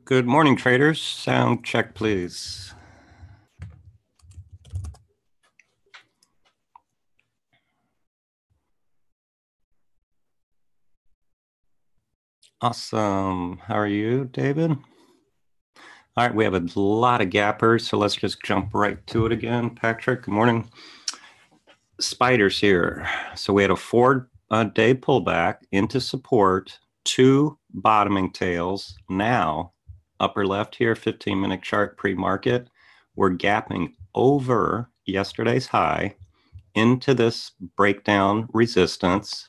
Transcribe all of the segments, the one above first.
Good morning, traders. Sound check, please. Awesome. How are you, David? All right, we have a lot of gappers, so let's just jump right to it again. Patrick, good morning. Spiders here. So we had a 4-day pullback into support, 2 bottoming tails. Now, upper left here, 15-minute chart pre-market. We're gapping over yesterday's high into this breakdown resistance.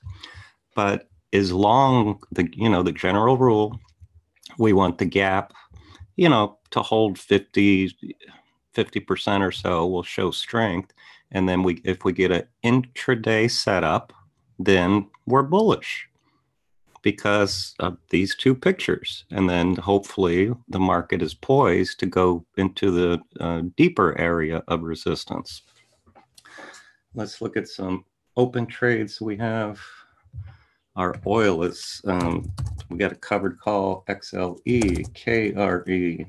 But as long the general rule, we want the gap, to hold 50% or so will show strength. And then if we get an intraday setup, then we're bullish because of these 2 pictures. And then hopefully the market is poised to go into the deeper area of resistance. Let's look at some open trades we have. Our oil is, we got a covered call, XLE, KRE,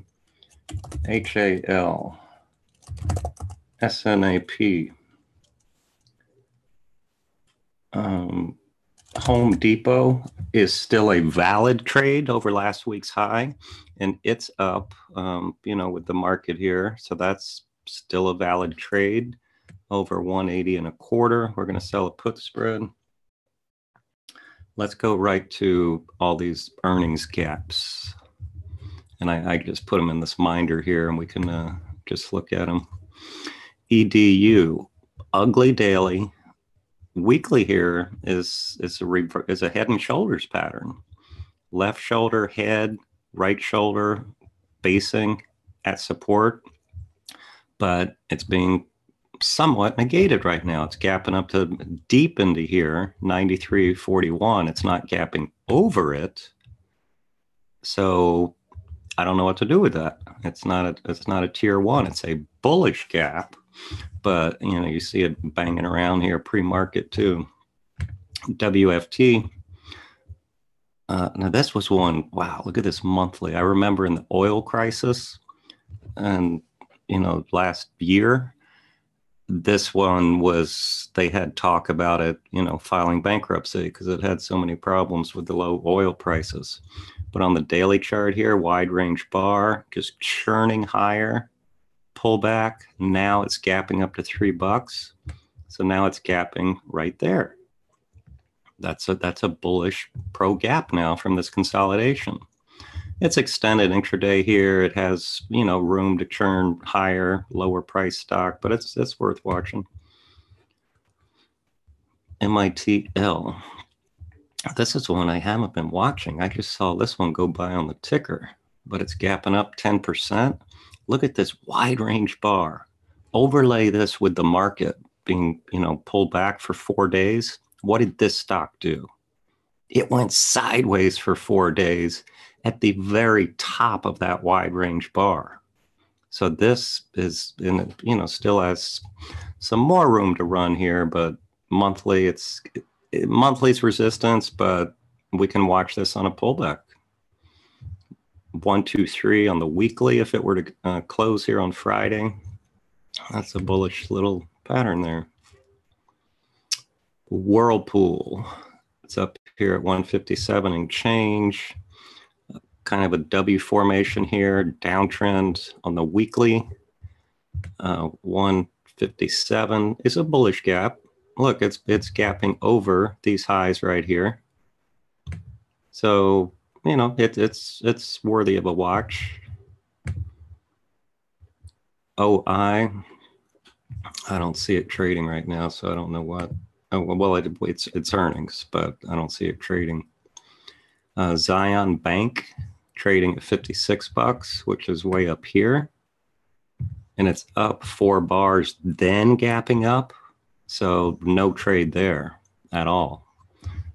HAL, SNAP. Home Depot is still a valid trade over last week's high, and it's up, with the market here. So that's still a valid trade over 180.25. We're going to sell a put spread. Let's go right to all these earnings gaps. And I just put them in this minder here, and we can just look at them. EDU, ugly daily. Weekly here is a head and shoulders pattern. Left shoulder, head, right shoulder, basing at support. But it's being somewhat negated right now. It's gapping up to deep into here, 93.41. It's not gapping over it. So I don't know what to do with that. It's not a tier 1. It's a bullish gap, but you see it banging around here pre-market too. WFT. Now this was one. Wow, look at this monthly. I remember in the oil crisis, and last year, this one was, they had talk about it, filing bankruptcy because it had so many problems with the low oil prices. But on the daily chart here, wide range bar, just churning higher, pullback. Now it's gapping up to $3. So now it's gapping right there. That's a bullish pro gap now from this consolidation. It's extended intraday here. It has, room to churn higher, lower price stock, but it's worth watching. MITL. This is one I haven't been watching. I just saw this one go by on the ticker, but it's gapping up 10%. Look at this wide range bar. Overlay this with the market being, pulled back for 4 days. What did this stock do? It went sideways for 4 days at the very top of that wide range bar. So this is still has some more room to run here, but monthly's resistance, but we can watch this on a pullback. 1, 2, 3 on the weekly. If it were to close here on Friday, that's a bullish little pattern there. Whirlpool, it's up here at 157 and change. Kind of a W formation here, downtrend on the weekly. 157 is a bullish gap. Look, it's gapping over these highs right here. So it's worthy of a watch. OI, I don't see it trading right now, so I don't know what. Oh well, it's earnings, but I don't see it trading. Zion Bank trading at $56, which is way up here, and it's up 4 bars, then gapping up. So no trade there at all.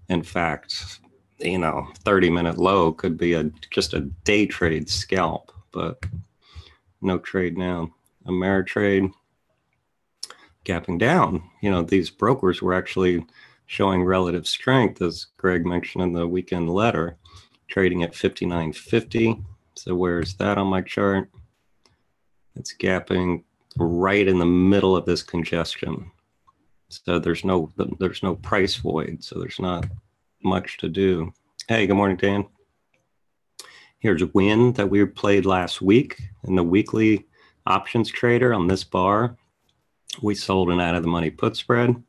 In fact, 30-minute low could be just a day trade scalp, but no trade now. Ameritrade, gapping down. You know, these brokers were actually showing relative strength, as Greg mentioned in the weekend letter, trading at 59.50. So where's that on my chart? It's gapping right in the middle of this congestion. So there's no price void. So there's not much to do. Hey, good morning, Dan. Here's a win that we played last week in the weekly options trader on this bar. We sold an out of the money put spread,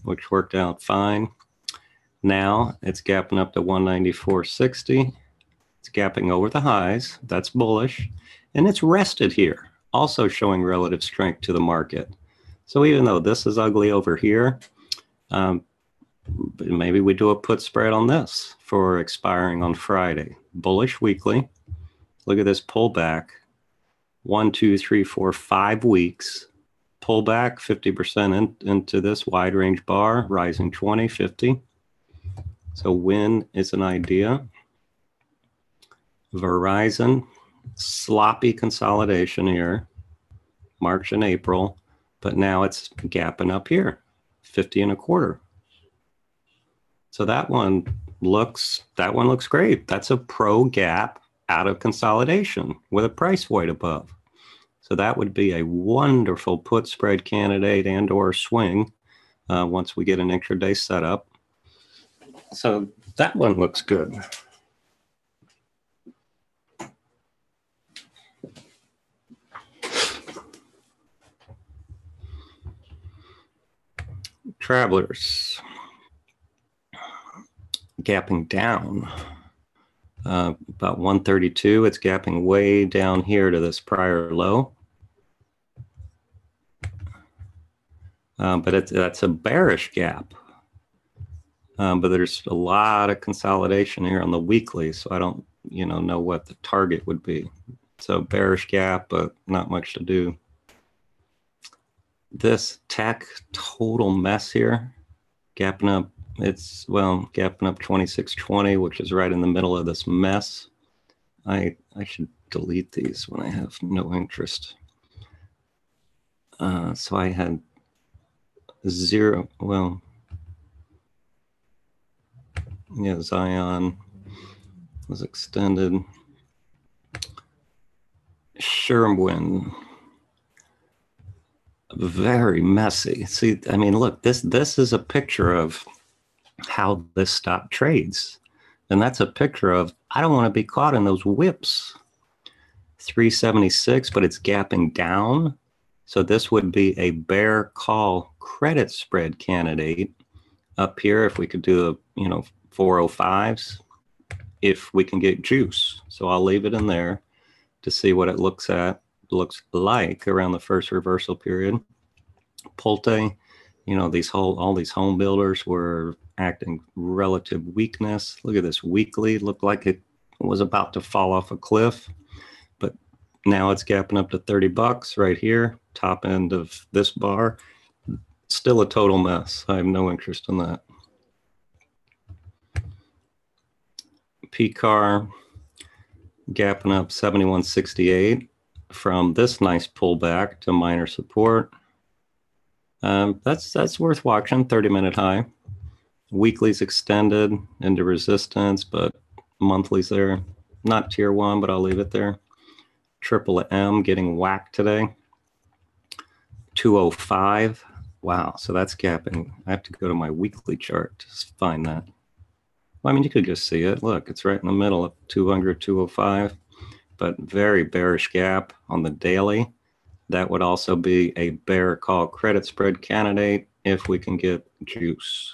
which worked out fine. Now it's gapping up to 194.60. It's gapping over the highs. That's bullish. And it's rested here, also showing relative strength to the market. So even though this is ugly over here, maybe we do a put spread on this for expiring on Friday. Bullish weekly. Look at this pullback. 1, 2, 3, 4, 5 weeks. Pullback 50% into this wide range bar, rising 20, 50. So win is an idea. Verizon, sloppy consolidation here, March and April, but now it's gapping up here, 50.25. So that one looks great. That's a pro gap out of consolidation with a price void above. So that would be a wonderful put spread candidate and or swing once we get an intraday setup. So that one looks good. Travelers gapping down about 132. It's gapping way down here to this prior low. But that's a bearish gap. But there's a lot of consolidation here on the weekly, so I don't know what the target would be. So bearish gap, but not much to do. This tech, total mess here, gapping up. It's, well, gapping up 26.20, which is right in the middle of this mess. I should delete these when I have no interest. So I had zero, well, yeah, Zion was extended. Sherwin, very messy. See, I mean, look, this is a picture of how this stock trades. And that's a picture of, I don't want to be caught in those whips. 376, but it's gapping down. So this would be a bear call credit spread candidate up here. If we could do the, 405s, if we can get juice. So I'll leave it in there to see what it looks like around the first reversal period. Pulte, all these home builders were acting relative weakness. Look at this weekly. Looked like it was about to fall off a cliff, but now it's gapping up to 30 bucks right here, top end of this bar. Still a total mess. I have no interest in that. PCAR gapping up 71.68 from this nice pullback to minor support. That's worth watching. 30-minute high. Weekly's extended into resistance, but monthly's there. Not tier 1, but I'll leave it there. Triple M getting whacked today. 205. Wow, so that's gapping. I have to go to my weekly chart to find that. Well, I mean, you could just see it. Look, it's right in the middle of 200, 205, but very bearish gap on the daily. That would also be a bear call credit spread candidate if we can get juice.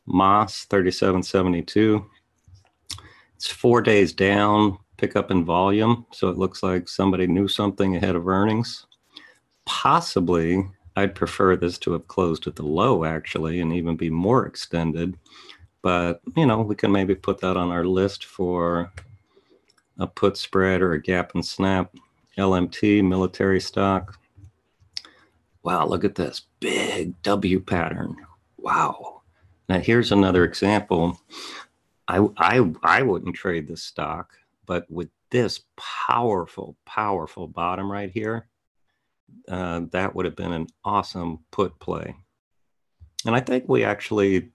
Moss 37.72. It's 4 days down, pickup in volume. So it looks like somebody knew something ahead of earnings. Possibly, I'd prefer this to have closed at the low actually, and even be more extended. But, we can maybe put that on our list for a put spread or a gap and snap. LMT, military stock. Wow, look at this big W pattern. Wow. Now here's another example. I wouldn't trade this stock, but with this powerful bottom right here, that would have been an awesome put play. And I think we actually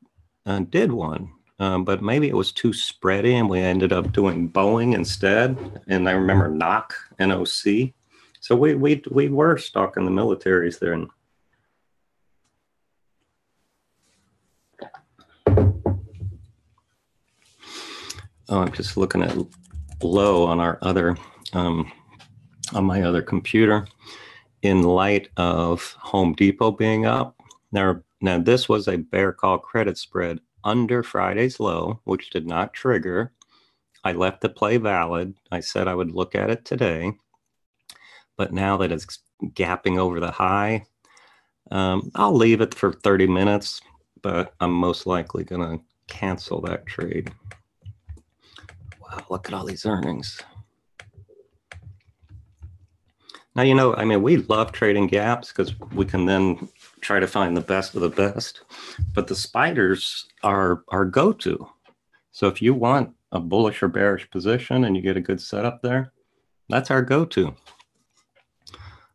did one, but maybe it was too spready and we ended up doing Boeing instead. And I remember NOC, NOC. So we were stalking the militaries there. And I'm just looking at low on our other, on my other computer, in light of Home Depot being up. Now this was a bear call credit spread under Friday's low, which did not trigger. I left the play valid. I said I would look at it today, but now that it's gapping over the high, I'll leave it for 30 minutes, but I'm most likely going to cancel that trade. Wow, look at all these earnings. Now, you know, I mean, we love trading gaps because we can then try to find the best of the best, but the spiders are our go-to. So if you want a bullish or bearish position and you get a good setup there, that's our go-to.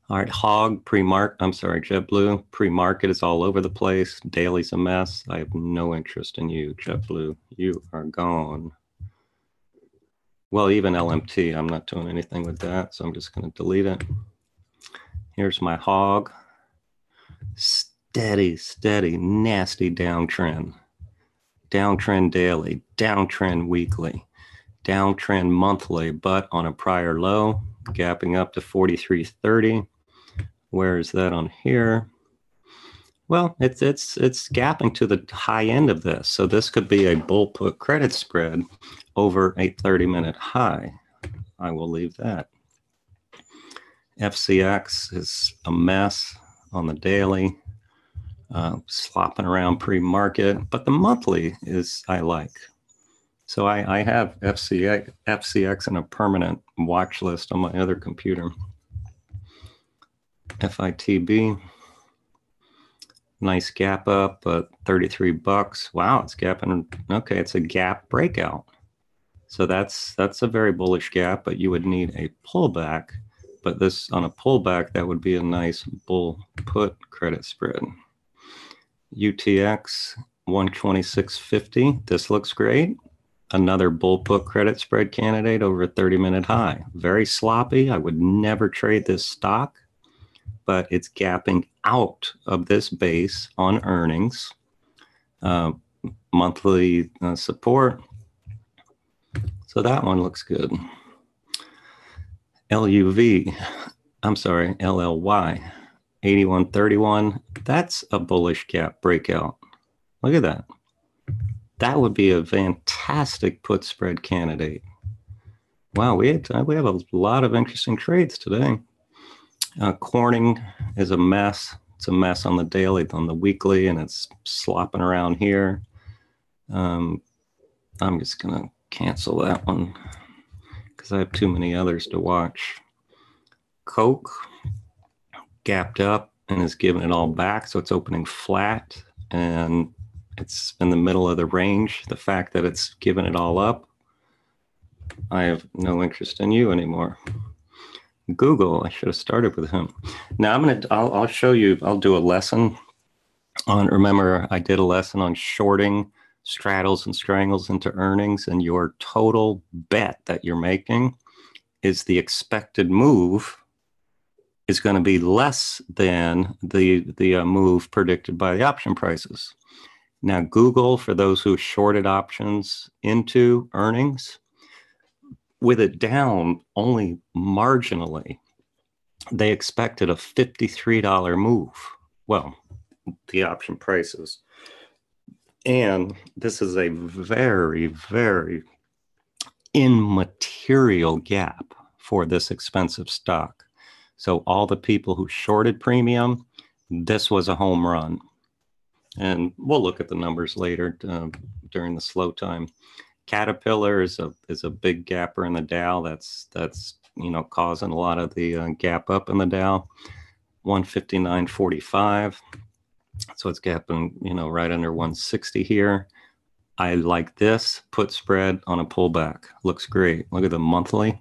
All right, hog JetBlue pre-market is all over the place. Daily's a mess. I have no interest in you, JetBlue. You are gone. Well, even LMT, I'm not doing anything with that, so I'm just going to delete it. Here's my hog. Steady, nasty downtrend. Downtrend daily, downtrend weekly, downtrend monthly, but on a prior low, gapping up to 43.30. Where is that on here? Well, it's gapping to the high end of this. So this could be a bull put credit spread over a 30-minute high. I will leave that. FCX is a mess on the daily, slopping around pre-market, but the monthly is I like. So I have FCX in a permanent watch list on my other computer. FITB, nice gap up, 33 bucks. Wow, it's gapping. Okay, it's a gap breakout. So that's a very bullish gap, but you would need a pullback. But this on a pullback, that would be a nice bull put credit spread. UTX 126.50. This looks great. Another bull put credit spread candidate over a 30-minute high. Very sloppy. I would never trade this stock, but it's gapping out of this base on earnings. Monthly support. So that one looks good. LLY, 8131. That's a bullish gap breakout. Look at that. That would be a fantastic put spread candidate. Wow, we have a lot of interesting trades today. Corning is a mess. It's a mess on the daily, on the weekly, and it's slopping around here. I'm just going to cancel that one because I have too many others to watch. Coke gapped up and is giving it all back, so it's opening flat, and it's in the middle of the range. The fact that it's giving it all up, I have no interest in you anymore. Google, I should have started with him. Now I'll show you, I'll do a lesson on, remember I did a lesson on shorting straddles and strangles into earnings, and your total bet that you're making is the expected move is going to be less than the move predicted by the option prices. Now, Google, for those who shorted options into earnings, with it down only marginally, they expected a $53 move. Well, the option prices. And this is a very, very immaterial gap for this expensive stock. So all the people who shorted premium, this was a home run. And we'll look at the numbers later during the slow time. Caterpillar is a big gapper in the Dow. That's causing a lot of the gap up in the Dow. 159.45. So it's gapping, right under 160 here. I like this put spread on a pullback. Looks great. Look at the monthly.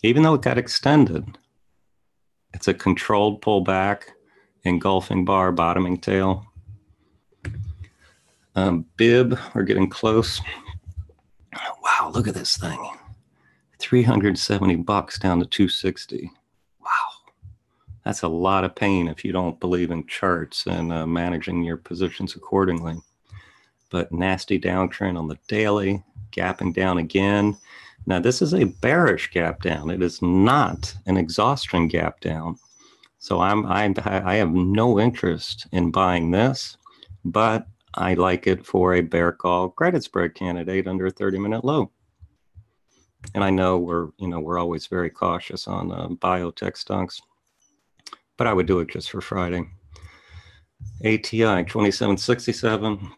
Even though it got extended, It's a controlled pullback, engulfing bar, bottoming tail. Bib, we're getting close. Wow, look at this thing. 370 bucks down to 260. Wow. That's a lot of pain if you don't believe in charts and managing your positions accordingly. But nasty downtrend on the daily, gapping down again. Now, this is a bearish gap down. It is not an exhaustion gap down. So I have no interest in buying this, but I like it for a bear call credit spread candidate under a 30-minute low. And I know we're always very cautious on biotech stocks, but I would do it just for Friday. ATI 2767,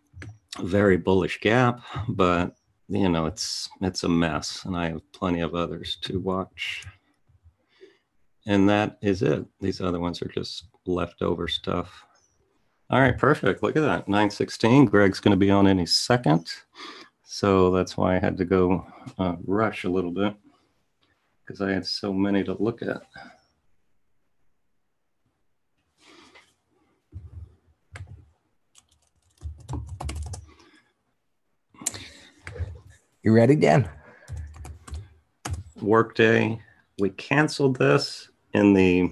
very bullish gap, but it's a mess, and I have plenty of others to watch. And that is it. These other ones are just leftover stuff. All right, perfect. Look at that, 9:16. Greg's going to be on any second, so that's why I had to go rush a little bit, because I had so many to look at. You ready, Dan? Workday. We canceled this in the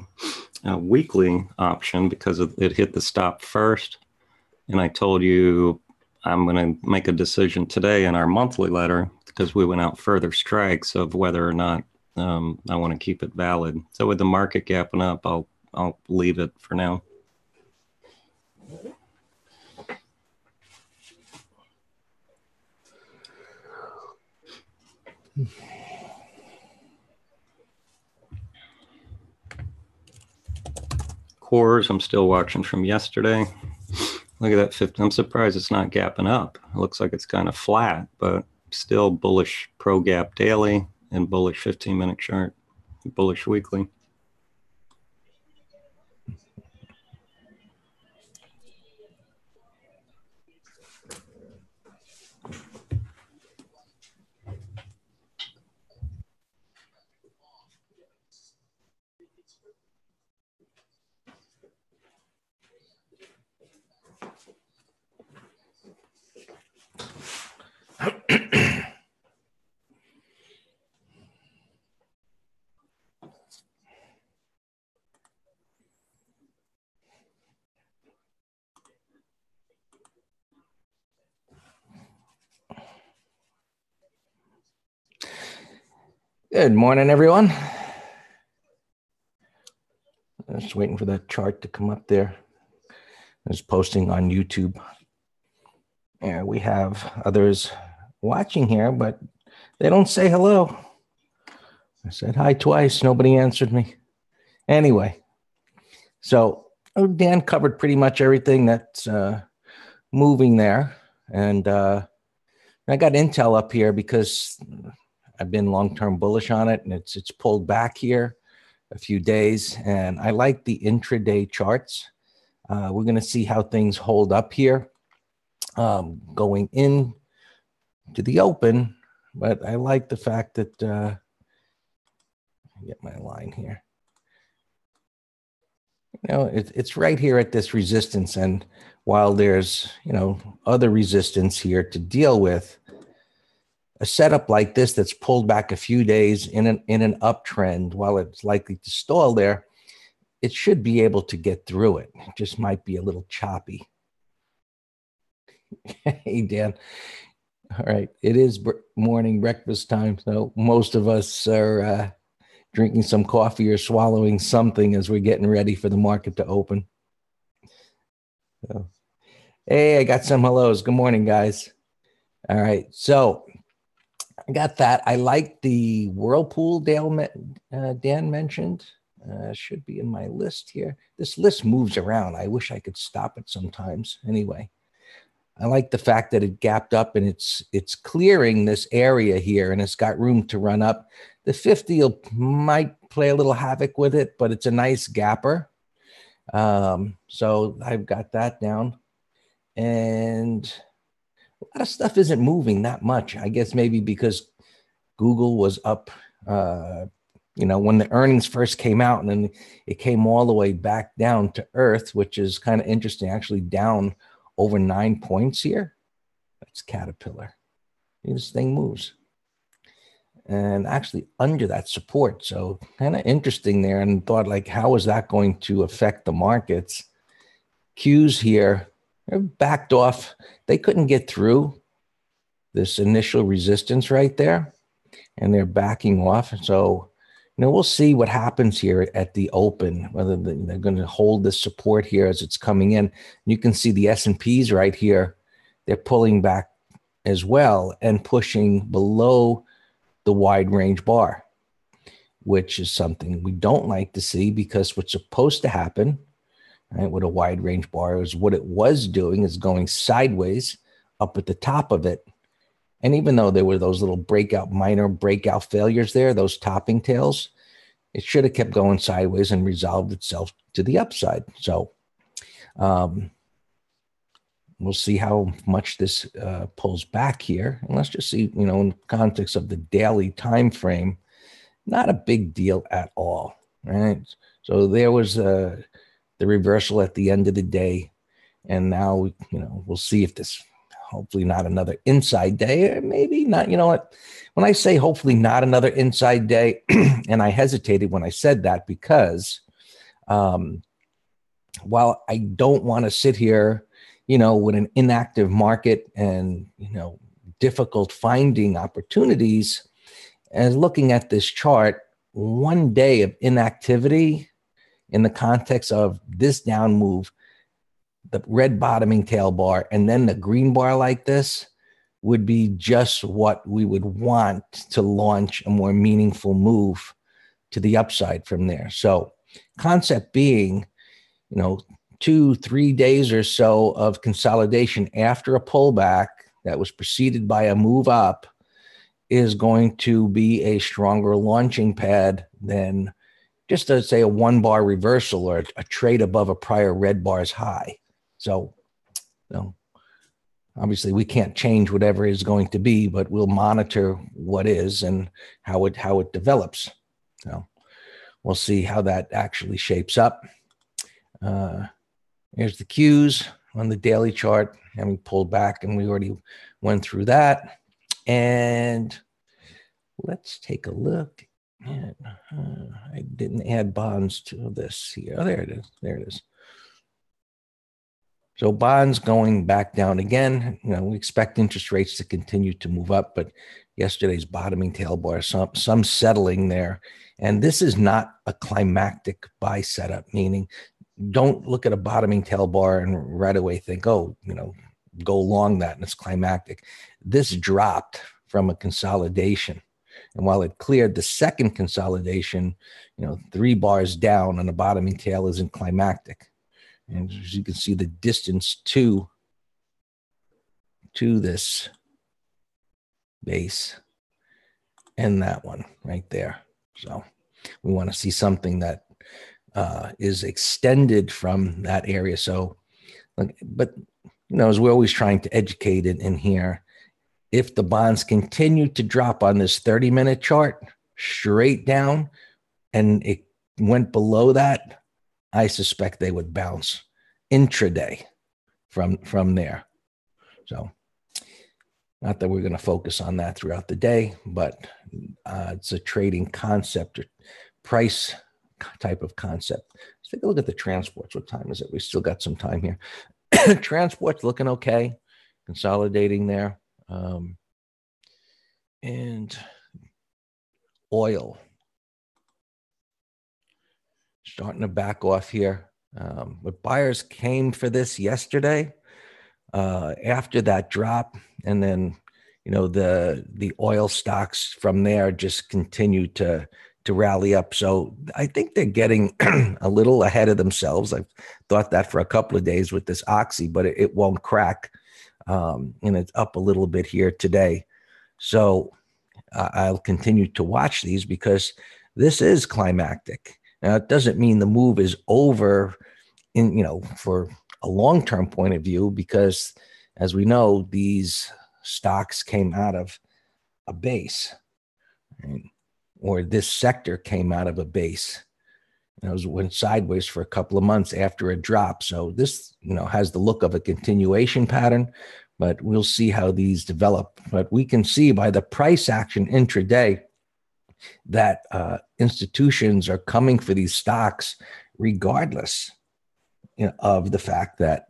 weekly option because it hit the stop first. And I told you I'm going to make a decision today in our monthly letter, because we went out further strikes of whether or not I want to keep it valid. So with the market gapping up, I'll leave it for now. Cores, I'm still watching from yesterday. Look at that 50. I'm surprised it's not gapping up. It looks like it's kind of flat, but still bullish pro gap daily and bullish 15-minute chart, bullish weekly. Good morning, everyone. Just waiting for that chart to come up there. I was posting on YouTube. Yeah, we have others watching here, but they don't say hello. I said hi twice. Nobody answered me. Anyway, so Dan covered pretty much everything that's moving there. And I got Intel up here because I've been long-term bullish on it, and it's pulled back here a few days, and I like the intraday charts. We're going to see how things hold up here going in to the open, but I like the fact that get my line here. It's right here at this resistance, and while there's other resistance here to deal with, a setup like this that's pulled back a few days in an uptrend, while it's likely to stall there, it should be able to get through it. It just might be a little choppy. Hey, Dan. All right. It is morning breakfast time, so most of us are drinking some coffee or swallowing something as we're getting ready for the market to open. So, hey, I got some hellos. Good morning, guys. All right. So I got that. I like the Whirlpool Dan mentioned. Should be in my list here. This list moves around. I wish I could stop it sometimes. Anyway, I like the fact that it gapped up and it's clearing this area here, and it's got room to run up. The 50 might play a little havoc with it, but it's a nice gapper. So I've got that down. And a lot of stuff isn't moving that much. I guess maybe because Google was up when the earnings first came out and then it came all the way back down to earth, which is kind of interesting, actually down over 9 points here. That's Caterpillar. This thing moves. And actually under that support. So kind of interesting there, and thought like, how is that going to affect the markets? Qs here, they're backed off. They couldn't get through this initial resistance right there, and they're backing off. So, we'll see what happens here at the open, whether they're going to hold the support here as it's coming in. You can see the S&Ps right here. They're pulling back as well and pushing below the wide range bar, which is something we don't like to see, because what's supposed to happen, right, with a wide range bar is what it was doing is going sideways up at the top of it. And even though there were those little minor breakout failures there, those topping tails, it should have kept going sideways and resolved itself to the upside. So we'll see how much this pulls back here. And let's just see, in the context of the daily time frame, not a big deal at all, right? So there was the reversal at the end of the day. And now, we'll see if this, hopefully not another inside day, or maybe not. You know what? When I say hopefully not another inside day, and I hesitated when I said that, because while I don't want to sit here, with an inactive market and, difficult finding opportunities, as looking at this chart, one day of inactivity in the context of this down move, the red bottoming tail bar, and then the green bar like this would be just what we would want to launch a more meaningful move to the upside from there. So concept being, 2-3 days or so of consolidation after a pullback that was preceded by a move up is going to be a stronger launching pad than just to say a 1 bar reversal or a trade above a prior red bar's high. So, obviously we can't change whatever is going to be, but we'll monitor what is and how it develops. So we'll see how that actually shapes up. Here's the Qs on the daily chart, having pulled back, and we already went through that. And let's take a look. I didn't add bonds to this here. Oh, there it is. There it is. So bonds going back down again. We expect interest rates to continue to move up, but yesterday's bottoming tail bar, some settling there. And this is not a climactic buy setup, meaning don't look at a bottoming tail bar and right away think, go long that and it's climactic. This dropped from a consolidation. And while it cleared the second consolidation, 3 bars down on a bottoming tail isn't climactic. And as you can see, the distance to this base and that one right there. So we want to see something that is extended from that area. So, but as we're always trying to educate it in here, if the bonds continue to drop on this 30-minute chart straight down and it went below that, I suspect they would bounce intraday from there. So not that we're going to focus on that throughout the day, but it's a trading concept or price type of concept. Let's take a look at the transports. What time is it? We still got some time here. Transports looking okay, consolidating there. And oil starting to back off here. But buyers came for this yesterday after that drop, and then the oil stocks from there just continue to rally up. So I think they're getting a little ahead of themselves. I've thought that for a couple of days with this oxy, but it won't crack, and it's up a little bit here today. So I'll continue to watch these because this is climactic. Now, it doesn't mean the move is over for a long-term point of view, because as we know, these stocks came out of a base. Right? or this sector came out of a base. It went sideways for a couple of months after a drop. So this, has the look of a continuation pattern, but we'll see how these develop. But we can see by the price action intraday that institutions are coming for these stocks regardless of the fact that,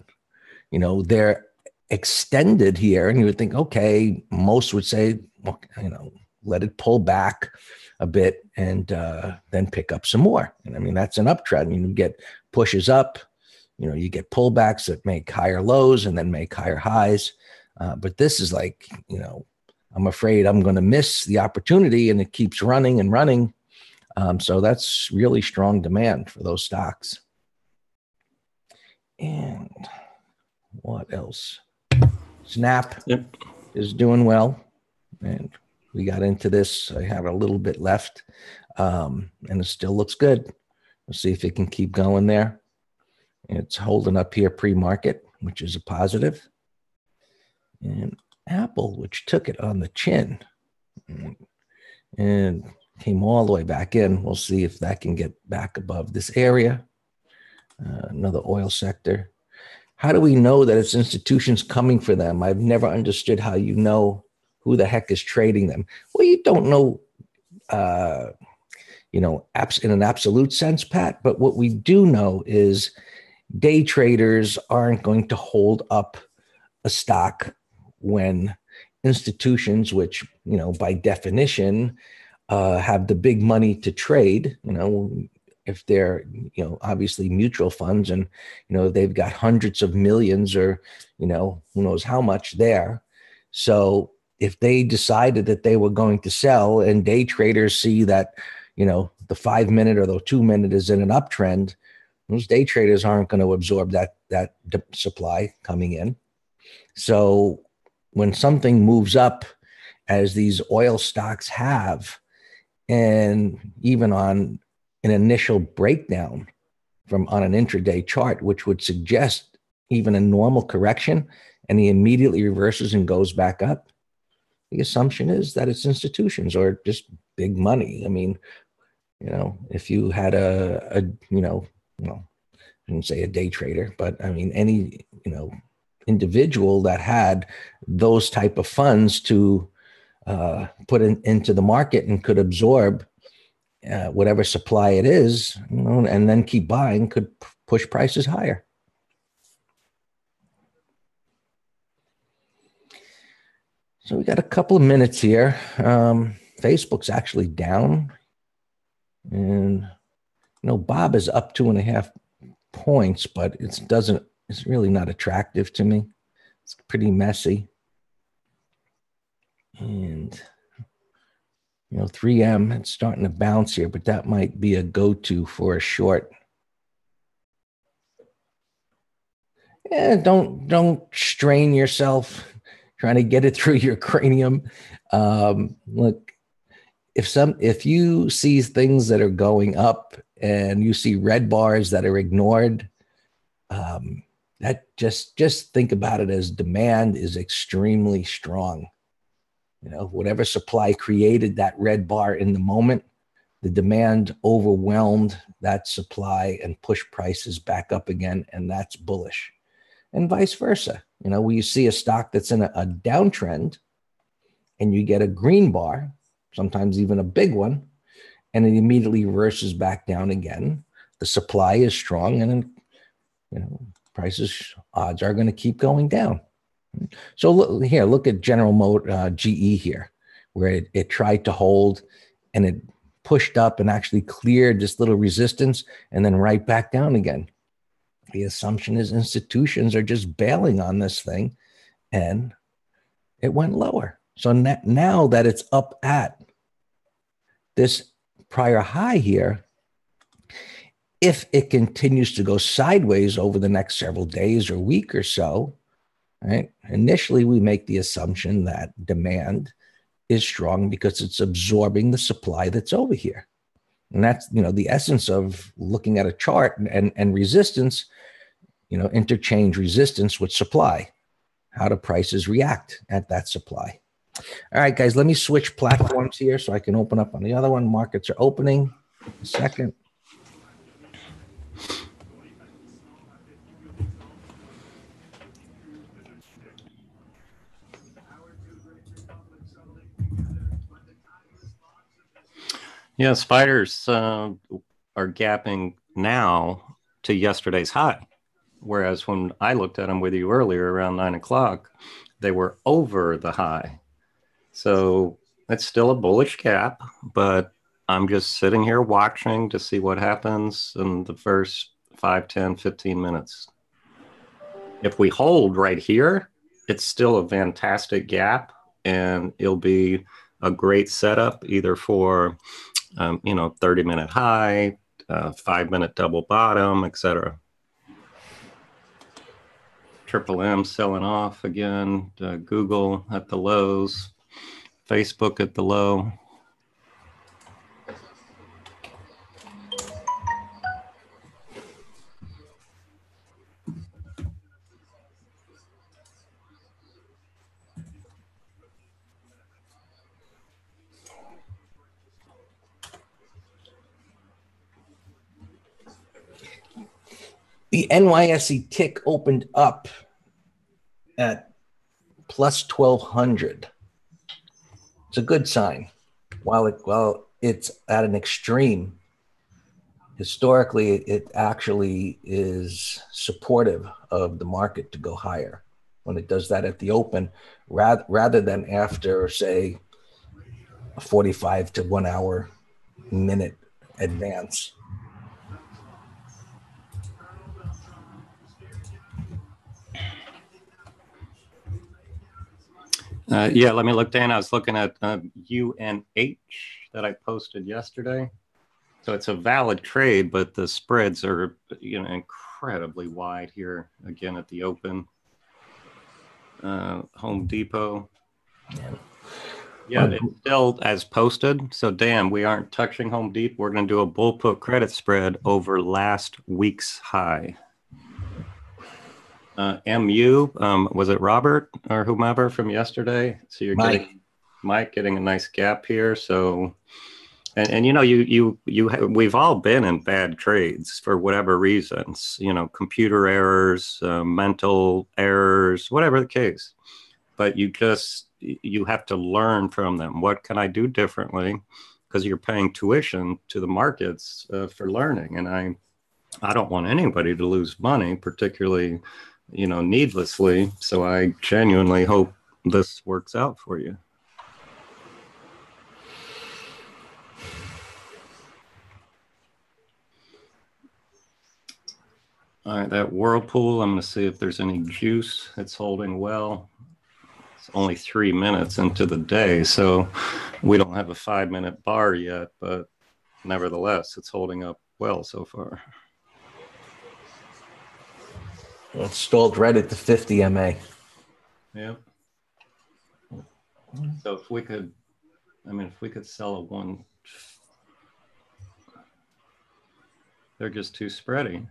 they're extended here. And you would think, okay, most would say, well, let it pull back a bit and then pick up some more. And I mean, that's an uptrend. You get pushes up, you get pullbacks that make higher lows and then make higher highs. But this is like, I'm afraid I'm going to miss the opportunity, and it keeps running and running. So that's really strong demand for those stocks. And what else? Snap is doing well. And we got into this. I have a little bit left, and it still looks good. We'll see if it can keep going there. It's holding up here pre-market, which is a positive. And Apple, which took it on the chin and came all the way back in. We'll see if that can get back above this area. Another oil sector. How do we know that it's institutions coming for them? I've never understood how you know who the heck is trading them. Well, you don't know, in an absolute sense, Pat, but what we do know is day traders aren't going to hold up a stock when institutions, which, by definition, have the big money to trade, if they're, obviously mutual funds and, they've got hundreds of millions or, who knows how much there. So if they decided that they were going to sell and day traders see that, the 5 minute or the 2 minute is in an uptrend, those day traders aren't going to absorb that supply coming in. So when something moves up, as these oil stocks have, and even on an initial breakdown on an intraday chart, which would suggest even a normal correction, and he immediately reverses and goes back up, the assumption is that it's institutions or just big money. I mean, if you had I shouldn't say a day trader, but I mean, any, individual that had those type of funds to put into the market and could absorb whatever supply it is, and then keep buying, could push prices higher. So we got a couple of minutes here. Facebook's actually down, and Bob is up 2.5 points, but it's really not attractive to me. It's pretty messy. And 3M, it's starting to bounce here, but that might be a go-to for a short. Yeah, don't strain yourself trying to get it through your cranium. Look, if you see things that are going up and you see red bars that are ignored, that just think about it as demand is extremely strong. Whatever supply created that red bar in the moment, the demand overwhelmed that supply and pushed prices back up again, and that's bullish. And vice versa. When you see a stock that's in a downtrend and you get a green bar, sometimes even a big one, and it immediately reverses back down again, the supply is strong, and prices, odds are going to keep going down. So look at General Motors, GE here, where it tried to hold and it pushed up and actually cleared this little resistance and then right back down again. The assumption is institutions are just bailing on this thing, and it went lower. So now that it's up at this prior high here, if it continues to go sideways over the next several days or week or so, right? Initially, we make the assumption that demand is strong because it's absorbing the supply that's over here. And that's, the essence of looking at a chart and resistance, interchange resistance with supply. How do prices react at that supply? All right, guys, let me switch platforms here so I can open up on the other one. Markets are opening. A second. Yeah, spiders are gapping now to yesterday's high. Whereas when I looked at them with you earlier around 9 o'clock, they were over the high. So it's still a bullish gap, but I'm just sitting here watching to see what happens in the first 5, 10, 15 minutes. If we hold right here, it's still a fantastic gap, and it'll be a great setup either for 30-minute high, 5-minute double bottom, etc. Triple M selling off again. Google at the lows, Facebook at the low. The NYSE tick opened up at plus 1,200. It's a good sign. While it's at an extreme, historically, it actually is supportive of the market to go higher when it does that at the open, rather than after, say, a 45 to 1 hour minute advance. Yeah, let me look, Dan. I was looking at UNH that I posted yesterday. So it's a valid trade, but the spreads are, incredibly wide here again at the open. Home Depot. Yeah, it's still as posted. So, Dan, we aren't touching Home Depot. We're going to do a bull put credit spread over last week's high. MU, was it Robert or whomever from yesterday? So you're Mike getting a nice gap here. So, and we've all been in bad trades for whatever reasons, computer errors, mental errors, whatever the case. But you have to learn from them. What can I do differently? Because you're paying tuition to the markets for learning, and I don't want anybody to lose money, particularly needlessly. So I genuinely hope this works out for you. All right, that Whirlpool, I'm going to see if there's any juice. It's holding well. It's only 3 minutes into the day, so we don't have a 5-minute bar yet, but nevertheless, it's holding up well so far. It's stalled right at the 50 MA. Yeah. So if we could sell a one, they're just too spready.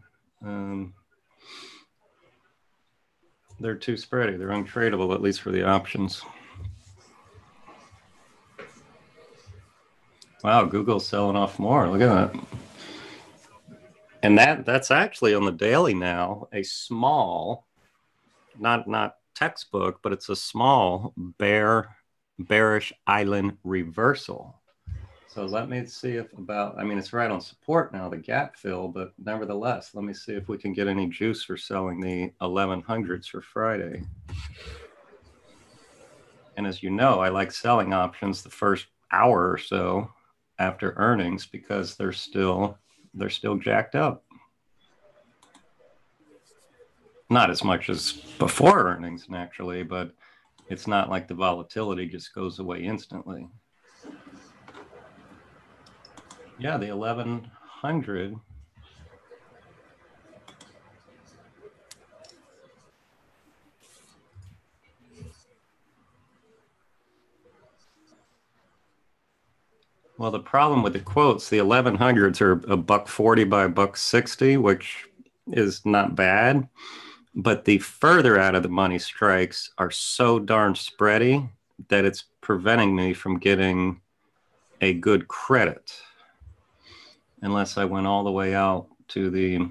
They're too spready. They're untradeable, at least for the options. Wow, Google's selling off more. Look at that. And that's actually on the daily now, a small, not textbook, but it's a small bearish island reversal. So let me see if it's right on support now, the gap fill, but nevertheless, let me see if we can get any juice for selling the 1100s for Friday. And as you know, I like selling options the first hour or so after earnings because they're still jacked up. Not as much as before earnings, naturally, but it's not like the volatility just goes away instantly. Yeah, the 1100. Well, the problem with the quotes, the 1100s are $1.40 by $1.60, which is not bad. But the further out of the money strikes are so darn spready that it's preventing me from getting a good credit unless I went all the way out to the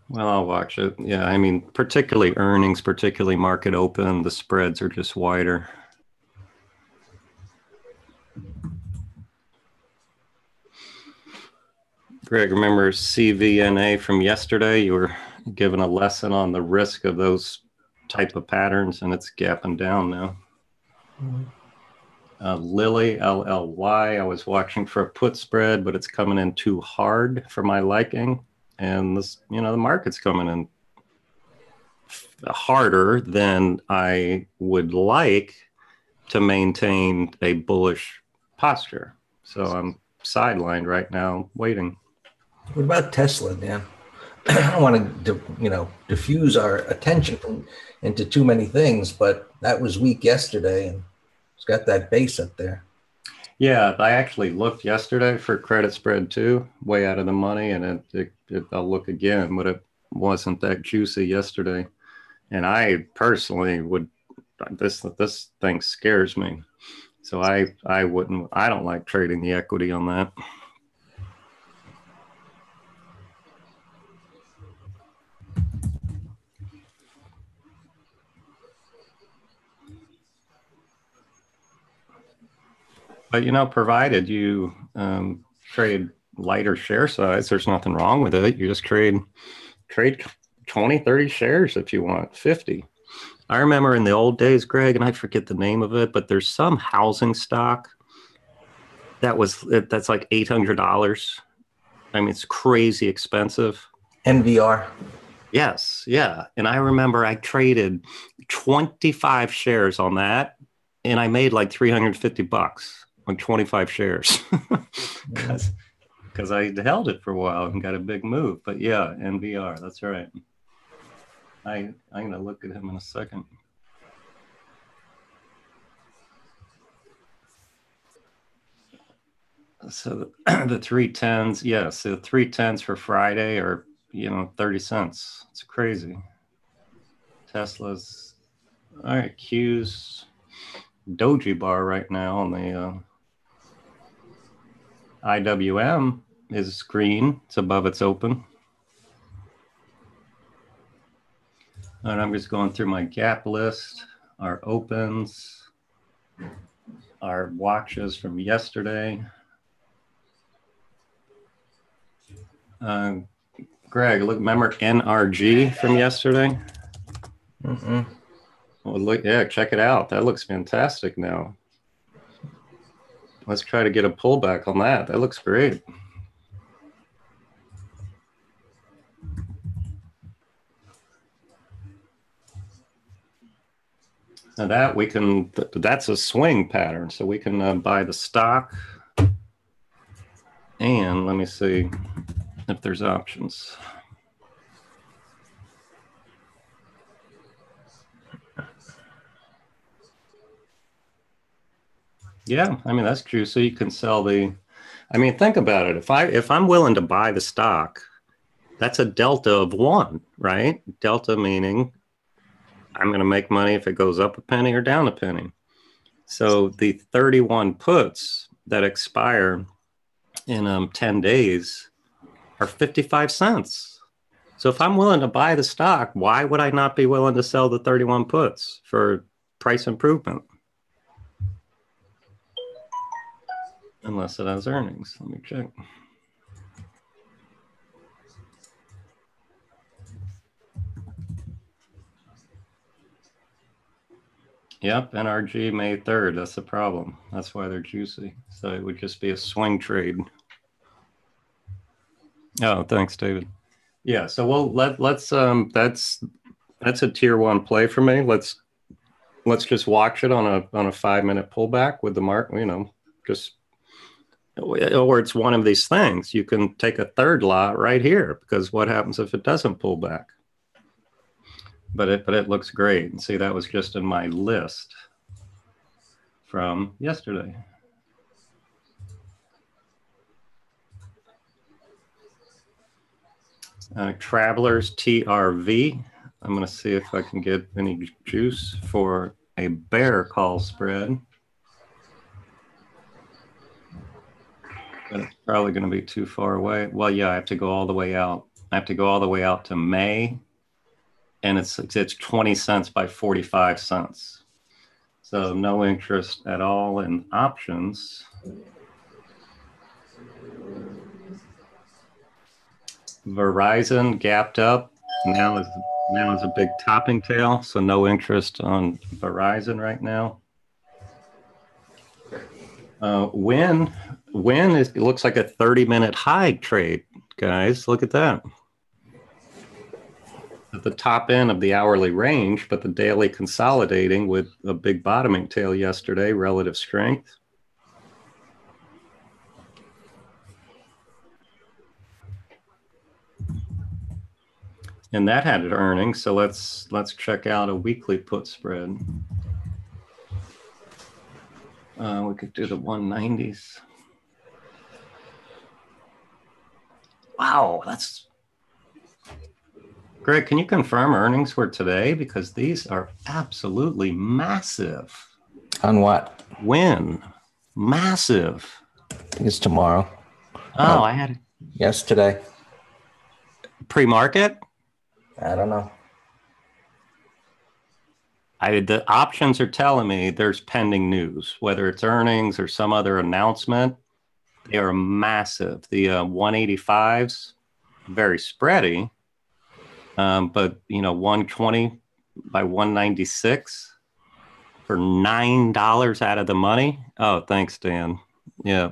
well, I'll watch it. Yeah, I mean, particularly earnings, particularly market open, the spreads are just wider. Greg, remember CVNA from yesterday? You were given a lesson on the risk of those type of patterns, and it's gapping down now. Lily, LLY, I was watching for a put spread, but it's coming in too hard for my liking. And this, the market's coming in harder than I would like to maintain a bullish posture. So I'm sidelined right now, waiting. What about Tesla, Dan? I don't want to, diffuse our attention into too many things, but that was weak yesterday, and it's got that base up there. Yeah, I actually looked yesterday for credit spread too, way out of the money, and I'll look again, but it wasn't that juicy yesterday. And I personally would, this thing scares me. So I don't like trading the equity on that. But provided you trade lighter share size, there's nothing wrong with it. You just trade 20, 30 shares if you want, 50. I remember in the old days, Greg, and I forget the name of it, but there's some housing stock that's like $800. I mean, it's crazy expensive. NVR. Yes, yeah. And I remember I traded 25 shares on that, and I made like $350 on 25 shares because I held it for a while and got a big move. But yeah, NVR, that's right. I'm going to look at him in a second. So the 310s, yes, the 310s for Friday are 30 cents. It's crazy. Tesla's all right. Q's doji bar right now on the IWM is green. It's above its open. And I'm just going through my gap list, our opens, our watches from yesterday. Greg, remember NRG from yesterday? Mm-mm. Well, look, yeah, check it out. That looks fantastic now. Let's try to get a pullback on that. That looks great. Now that's a swing pattern. So we can buy the stock. And let me see if there's options. Yeah, I mean, that's juicy. You can sell think about it. If I'm willing to buy the stock, that's a delta of 1, right? Delta meaning I'm going to make money if it goes up a penny or down a penny. So the 31 puts that expire in 10 days are 55 cents. So if I'm willing to buy the stock, why would I not be willing to sell the 31 puts for price improvement? Unless it has earnings. Let me check. Yep, NRG May 3rd. That's the problem. That's why they're juicy. So it would just be a swing trade. Oh, thanks, David. Yeah, so let's that's a tier 1 play for me. Let's just watch it on a 5-minute pullback with the mark, just or it's one of these things. You can take a third lot right here because what happens if it doesn't pull back? But it looks great. And see, that was just in my list from yesterday. Travelers TRV. I'm going to see if I can get any juice for a bear call spread. But it's probably going to be too far away. Well, yeah, I have to go all the way out. I have to go all the way out to May, and it's 20 cents by 45 cents. So no interest at all in options. Verizon gapped up. Now is a big topping tail, so no interest on Verizon right now. Win is, it looks like a 30-minute high trade, guys. Look at that. At the top end of the hourly range, but the daily consolidating with a big bottoming tail yesterday, relative strength. And that had an earnings, so let's check out a weekly put spread. We could do the 190s. Wow, that's... Greg, can you confirm earnings were today? Because these are absolutely massive. On what? Win. Massive. I think it's tomorrow. Oh, I had... Yes, today. Pre-market? I don't know. The options are telling me there's pending news, whether it's earnings or some other announcement. They are massive. The 185s, very spready, but 120 by 196 for $9 out of the money. Oh, thanks, Dan. Yeah.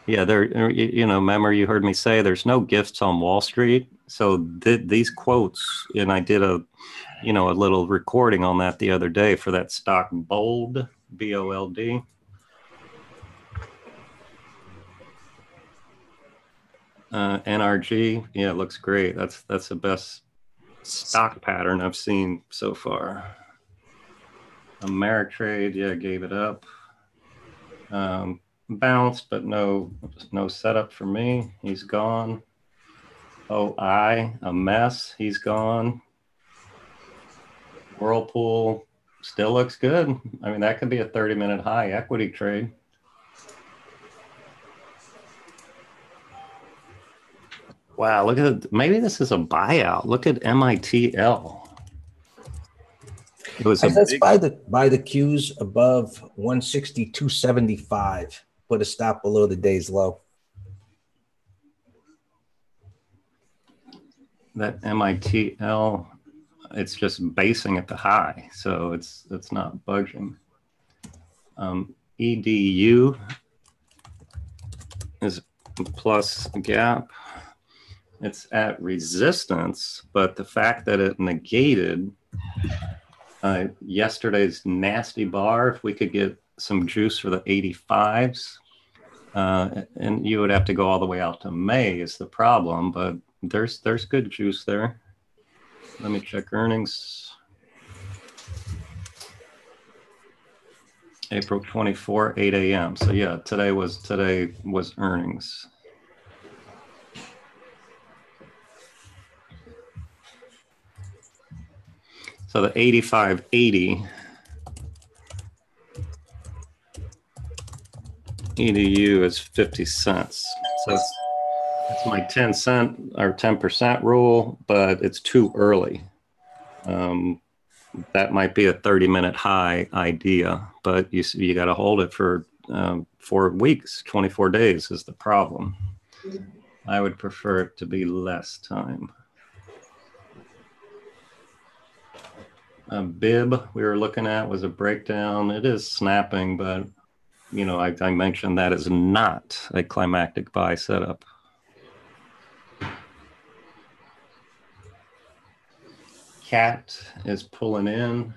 There. Remember you heard me say there's no gifts on Wall Street. So these quotes, and I did a little recording on that the other day for that stock Bold, BOLD. NRG, yeah, it looks great. That's the best stock pattern I've seen so far. Ameritrade, yeah, gave it up. Bounced, but no setup for me. He's gone. OI, a mess. He's gone. Whirlpool still looks good. I mean, that could be a 30-minute high equity trade. Wow, look at it. Maybe this is a buyout. Look at MITL. It was buy the Qs above 162.75. Put a stop below the day's low. That MITL, it's just basing at the high, so it's not budging. EDU is plus gap. It's at resistance, but the fact that it negated yesterday's nasty bar, if we could get some juice for the 85s, and you would have to go all the way out to May is the problem, but there's good juice there. Let me check earnings. April 24, 8 a.m. So yeah, today was earnings. So the 85.80 EDU is 50 cents. So it's my 10 cent or 10% rule, but it's too early. That might be a 30-minute high idea, but you got to hold it for 4 weeks. 24 days is the problem. I would prefer it to be less time. Bib we were looking at was a breakdown. It is snapping, but I mentioned that is not a climactic buy setup. Cat is pulling in.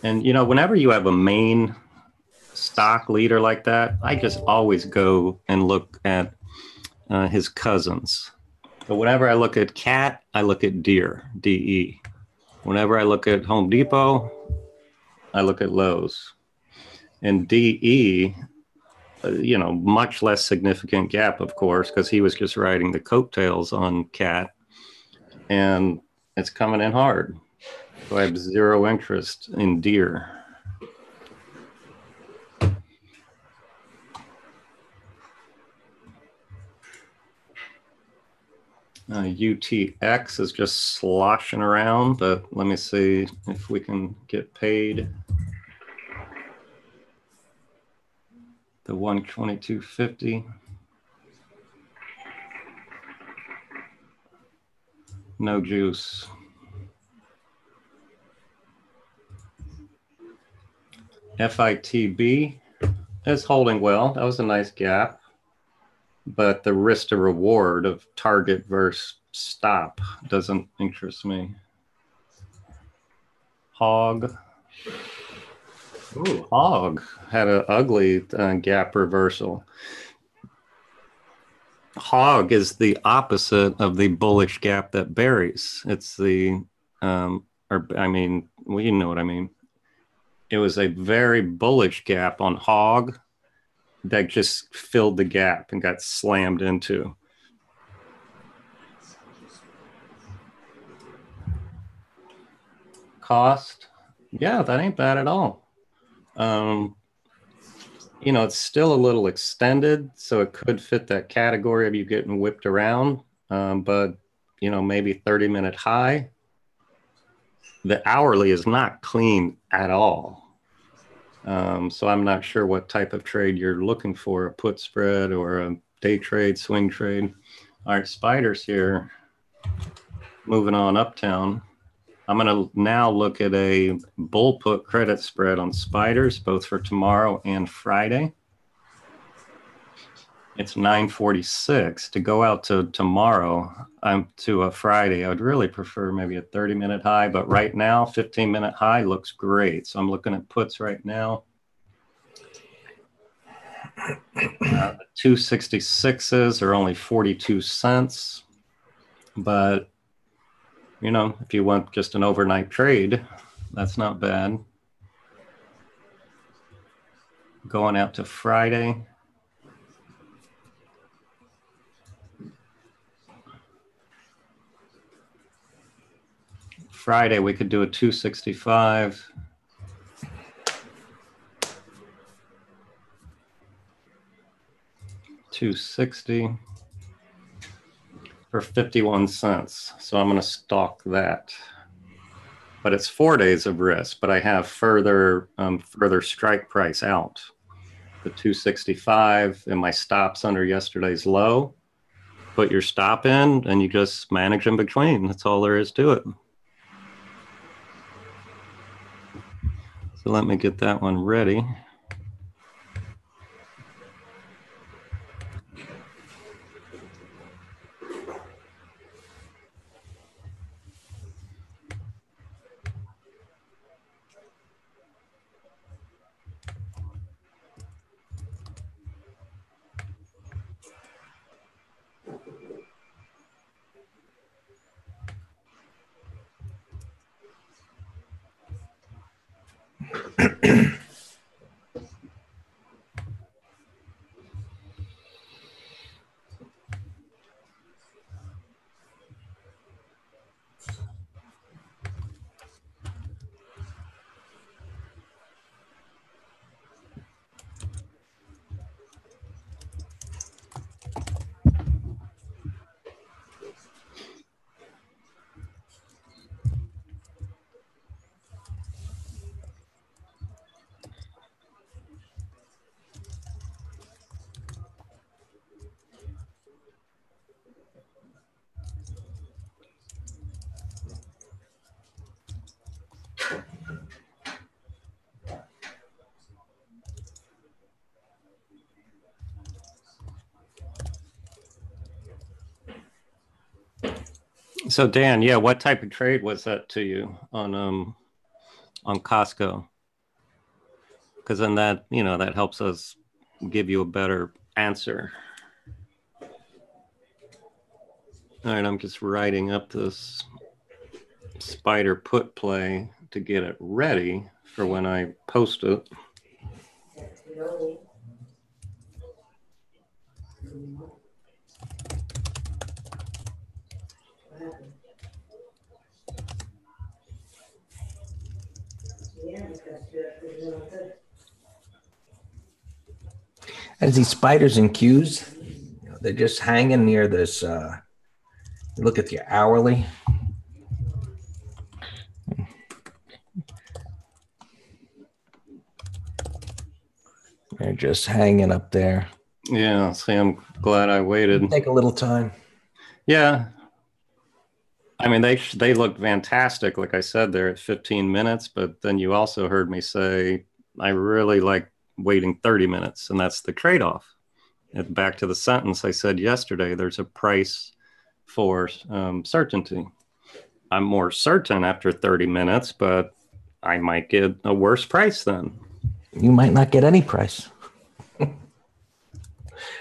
And whenever you have a main stock leader like that, I just always go and look at his cousins. But whenever I look at Cat, I look at Deere, DE. Whenever I look at Home Depot, I look at Lowe's. And DE you know, much less significant gap, of course, because he was just riding the coattails on cat, and it's coming in hard. So I have zero interest in deer. UTX is just sloshing around, but let me see if we can get paid. The 122.50. No juice. FITB is holding well. That was a nice gap. But the risk to reward of target versus stop doesn't interest me. Hog. Ooh, hog had an ugly gap reversal. Hog is the opposite of the bullish gap that buries. It's the, well, you know what I mean. It was a very bullish gap on hog that just filled the gap and got slammed into. Cost, yeah, that ain't bad at all. You know, it's still a little extended, so it could fit that category of you getting whipped around, but, you know, maybe 30-minute high. The hourly is not clean at all. So I'm not sure what type of trade you're looking for, a put spread or a day trade, swing trade. All right, spiders here. Moving on uptown. I'm going to now look at a bull put credit spread on spiders, both for tomorrow and Friday. It's 9:46. To go out to tomorrow, to a Friday, I would really prefer maybe a 30-minute high, but right now, 15-minute high looks great. So I'm looking at puts right now. The 266s are only 42 cents, but you know, if you want just an overnight trade, that's not bad. Going out to Friday. Friday, we could do a 265. $260 for 51 cents. So I'm going to stalk that. But it's 4 days of risk, but I have further strike price out. The 265 and my stops under yesterday's low. Put your stop in and you just manage in between. That's all there is to it. So let me get that one ready. So Dan, yeah, what type of trade was that to you on Costco? Because then that, you know, that helps us give you a better answer. All right, I'm just writing up this spider put play to get it ready for when I post it. As these spiders and cues, they're just hanging near this. Look at your hourly. They're just hanging up there. Yeah, see, I'm glad I waited. Take a little time. Yeah. I mean, they look fantastic, like I said, there at 15 minutes, but then you also heard me say, I really like waiting 30 minutes, and that's the trade-off. And back to the sentence I said yesterday, there's a price for certainty. I'm more certain after 30 minutes, but I might get a worse price then. You might not get any price.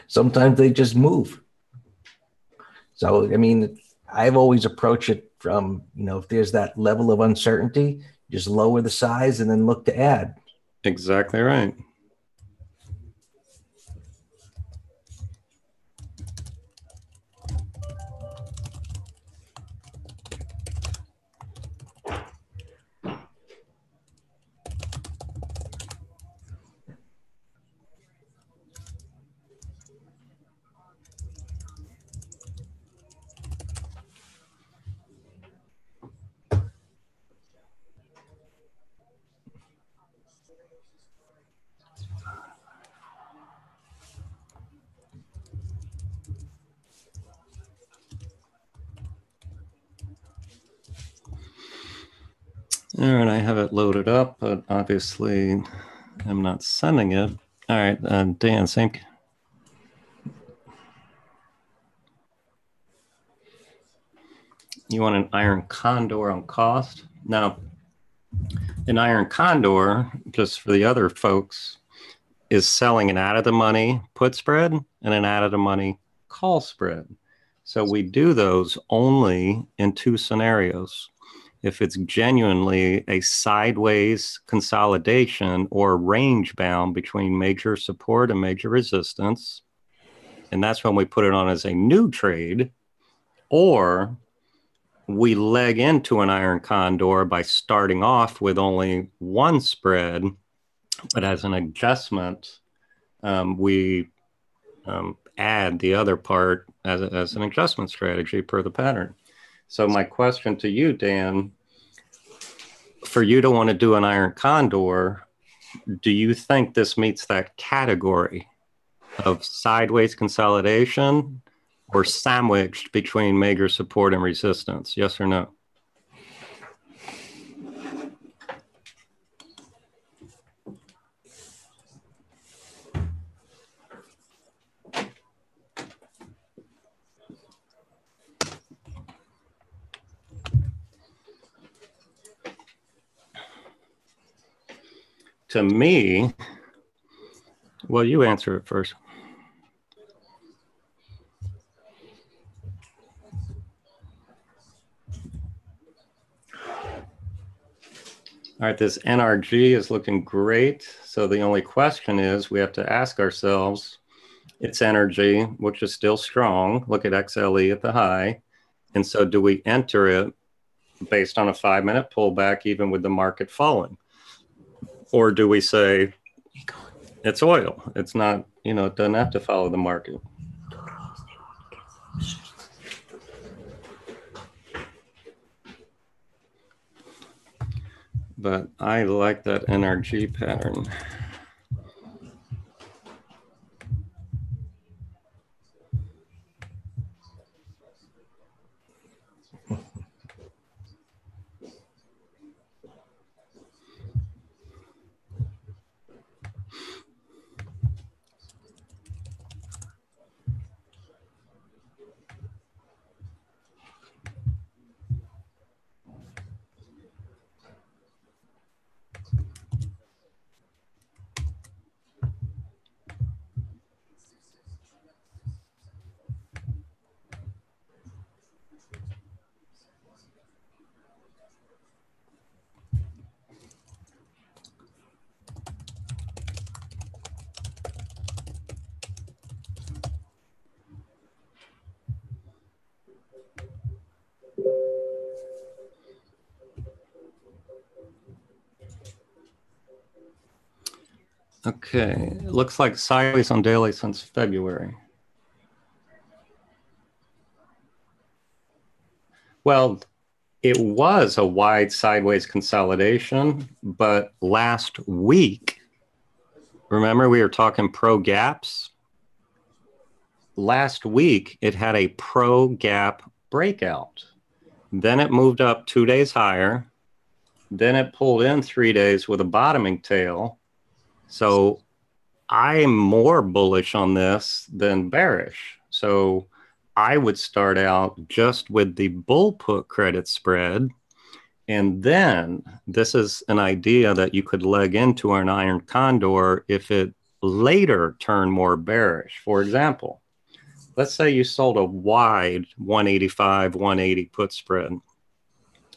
Sometimes they just move. So, I mean, I've always approached it from, if there's that level of uncertainty, just lower the size and then look to add. Exactly right. All right, I have it loaded up, but obviously I'm not sending it. All right, Dan, sync. You want an iron condor on cost? Now, an iron condor, just for the other folks, is selling an out of the money put spread and an out of the money call spread. So we do those only in two scenarios. If it's genuinely a sideways consolidation or range bound between major support and major resistance, and that's when we put it on as a new trade, or we leg into an iron condor by starting off with only one spread, but as an adjustment, we add the other part as an adjustment strategy per the pattern. So my question to you, Dan, for you to want to do an iron condor, do you think this meets that category of sideways consolidation or sandwiched between major support and resistance? Yes or no? To me, well, you answer it first. All right, this NRG is looking great. So the only question is we have to ask ourselves, its energy, which is still strong. Look at XLE at the high. And so do we enter it based on a 5-minute pullback, even with the market falling? Or do we say it's oil? It's not, it doesn't have to follow the market. But I like that NRG pattern. Okay, it looks like sideways on daily since February. Well, it was a wide sideways consolidation, but last week, remember we were talking pro gaps? Last week, it had a pro gap breakout. Then it moved up 2 days higher. Then it pulled in 3 days with a bottoming tail. So I'm more bullish on this than bearish. So I would start out just with the bull put credit spread. And then this is an idea that you could leg into an iron condor if it later turned more bearish. For example, let's say you sold a wide 185, 180 put spread.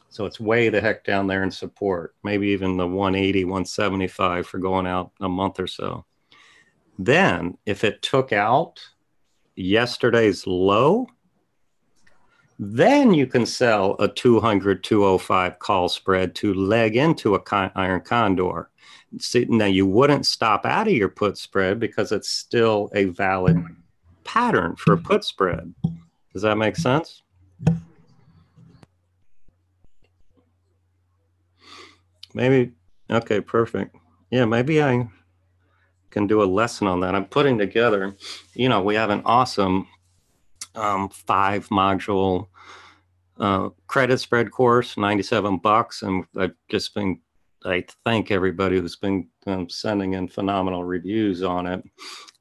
So it's way the heck down there in support, maybe even the 180, 175 for going out a month or so. Then if it took out yesterday's low, then you can sell a 200, 205 call spread to leg into a iron condor. See, now you wouldn't stop out of your put spread because it's still a valid pattern for a put spread. Does that make sense? Maybe. Okay, perfect. Yeah, maybe I can do a lesson on that. I'm putting together, we have an awesome 5-module credit spread course, $97, and I thank everybody who's been sending in phenomenal reviews on it,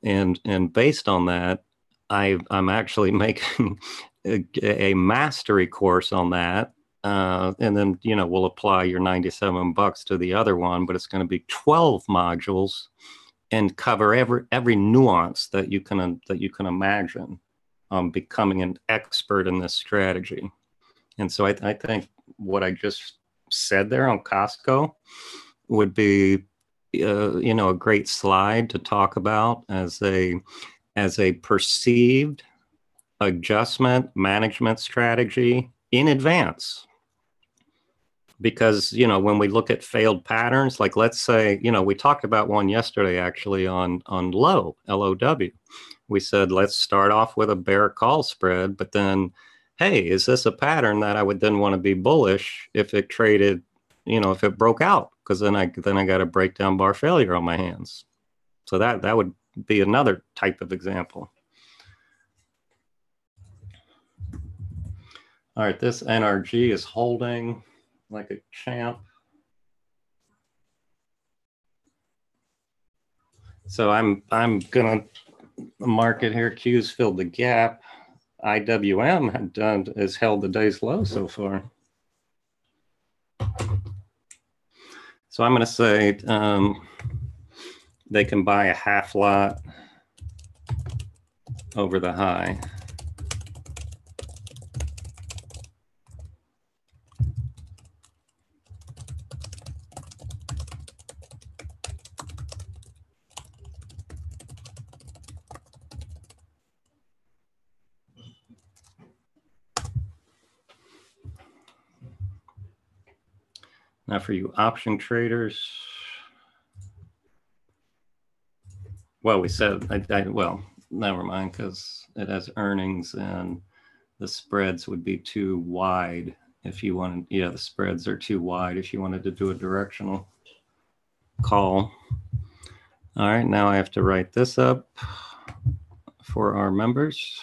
and based on that, I'm actually making a mastery course on that, and then we'll apply your $97 to the other one, but it's going to be 12 modules and cover every nuance that you can imagine becoming an expert in this strategy. And so I think what I just said there on Costco would be, a great slide to talk about as a perceived adjustment management strategy in advance. Because, when we look at failed patterns, like let's say, we talked about one yesterday actually on low, LOW. We said, let's start off with a bear call spread, but then, hey, is this a pattern that I would then want to be bullish if it traded, if it broke out? Because then I got a breakdown bar failure on my hands. So that would be another type of example. All right, this NRG is holding like a champ. So I'm gonna mark it here. Q's filled the gap. IWM has held the day's low so far. So I'm gonna say they can buy a half lot over the high. Now for you option traders, well, we said, well, never mind, because it has earnings and the spreads would be too wide if you wanted, the spreads are too wide if you wanted to do a directional call. All right, now I have to write this up for our members.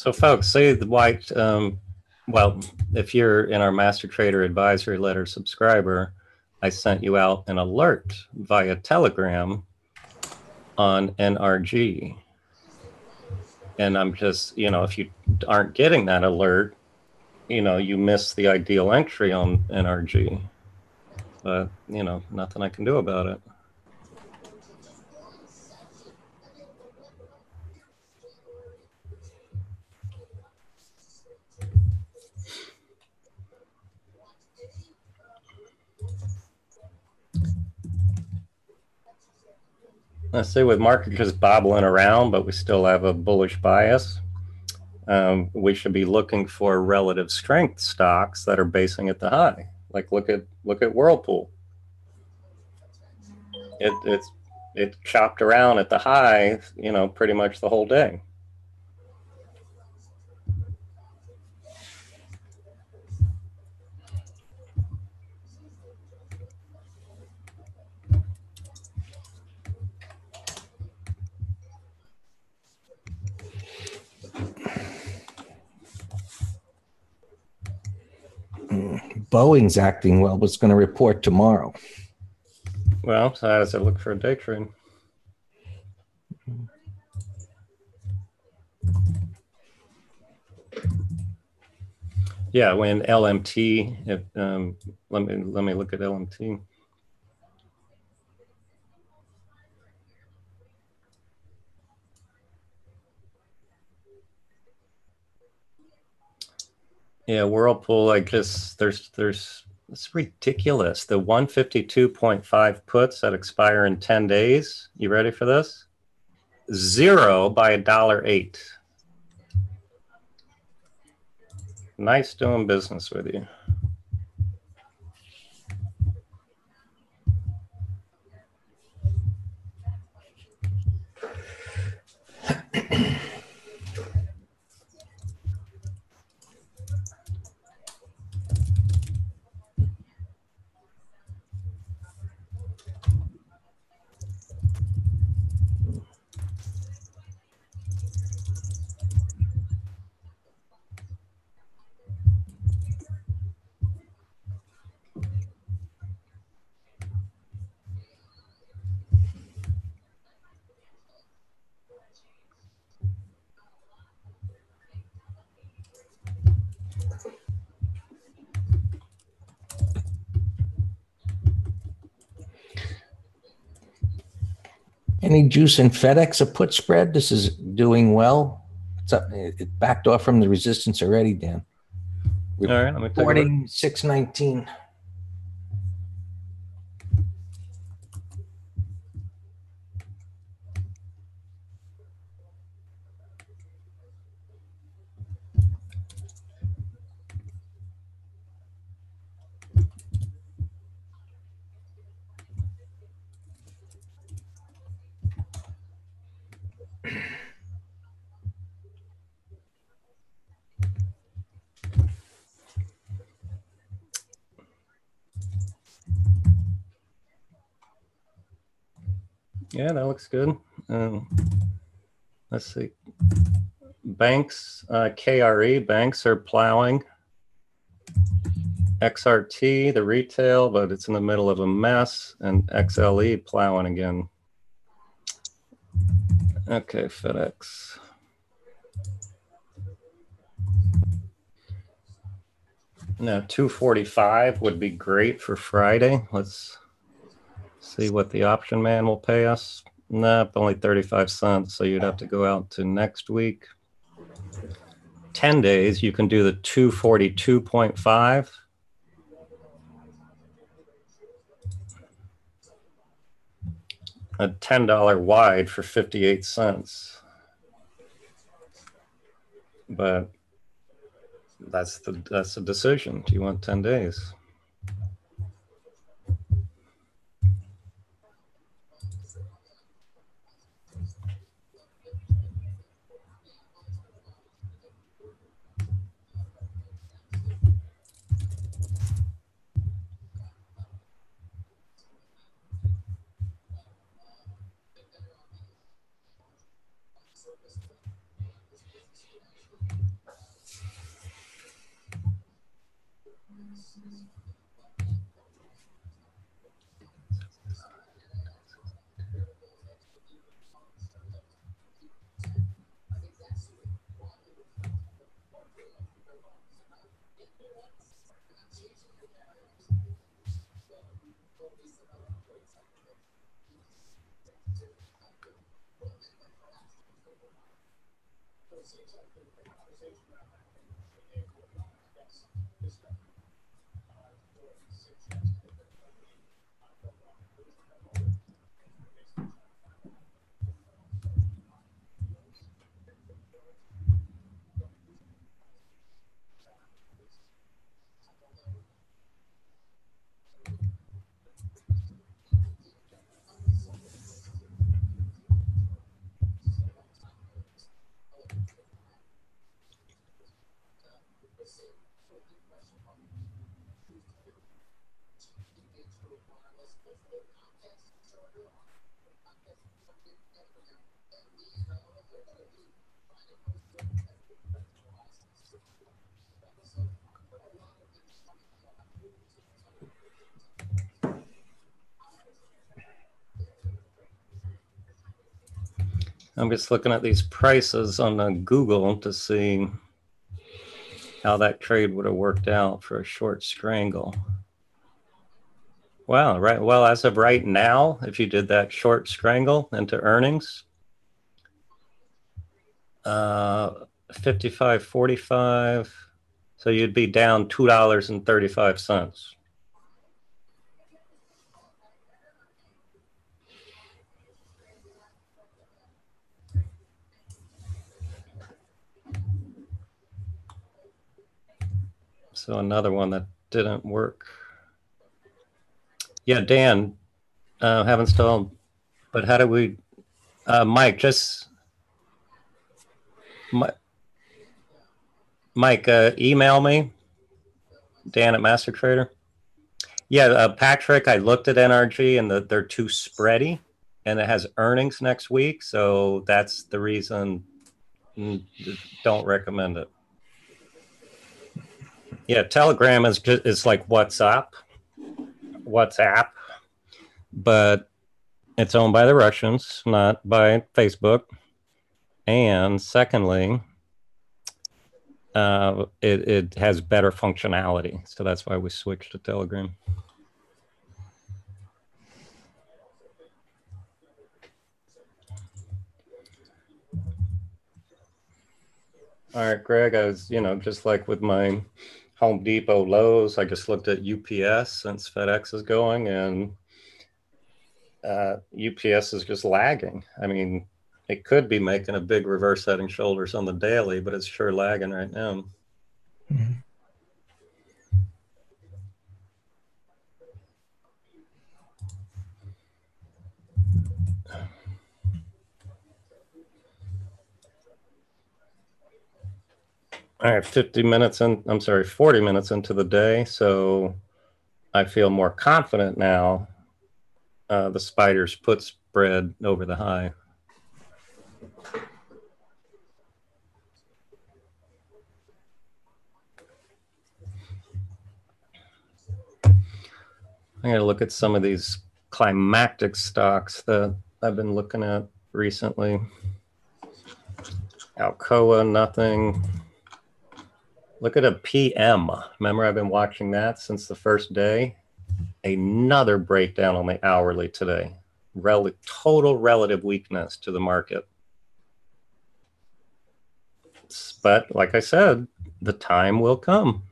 So folks, say the white, well, if you're in our Master Trader Advisory Letter subscriber, I sent you out an alert via Telegram on NRG. And I'm just, if you aren't getting that alert, you miss the ideal entry on NRG. But, nothing I can do about it. Let's say with market just bobbling around, but we still have a bullish bias. We should be looking for relative strength stocks that are basing at the high. Like look at Whirlpool. It chopped around at the high, pretty much the whole day. Boeing's acting well. What's going to report tomorrow? Well, so how does it look for a day trade? Yeah, when LMT, let me look at LMT. Yeah, Whirlpool, I guess it's ridiculous. The 152.5 puts that expire in 10 days. You ready for this? 0 by $1.08. Nice doing business with you. Any juice in FedEx, a put spread? This is doing well. It's up. It backed off from the resistance already, Dan. All right, let me take a look. Reporting 619. Yeah, that looks good. Let's see. Banks, KRE, banks are plowing. XRT, the retail, but it's in the middle of a mess. And XLE plowing again. Okay, FedEx. Now, 245 would be great for Friday. Let's see what the option man will pay us. Nope, only 35 cents. So you'd have to go out to next week. 10 days, you can do the 242.5. A $10 wide for 58 cents. But that's the decision. Do you want 10 days? I'm just looking at these prices on Google to see how that trade would have worked out for a short strangle. Wow, right. Well, as of right now, if you did that short strangle into earnings, 55.45, so you'd be down $2.35. So another one that didn't work. Yeah, Dan, haven't still, but how do we, Mike, just, Mike, email me, Dan at Master Trader. Yeah, Patrick, I looked at NRG and they're too spready and it has earnings next week. So that's the reason don't recommend it. Yeah, Telegram is like WhatsApp, but it's owned by the Russians, not by Facebook. And secondly, it has better functionality. So that's why we switched to Telegram. All right, Greg, I was, just like with my Home Depot, Lowe's, I just looked at UPS since FedEx is going, and UPS is just lagging. I mean, it could be making a big reverse head and shoulders on the daily, but it's sure lagging right now. Mm-hmm. All right, 40 minutes into the day. So I feel more confident now. The spiders put spread over the high. I'm going to look at some of these climactic stocks that I've been looking at recently. Alcoa, nothing. Look at a PM. Remember, I've been watching that since the first day. Another breakdown on the hourly today. Total relative weakness to the market. But like I said, the time will come.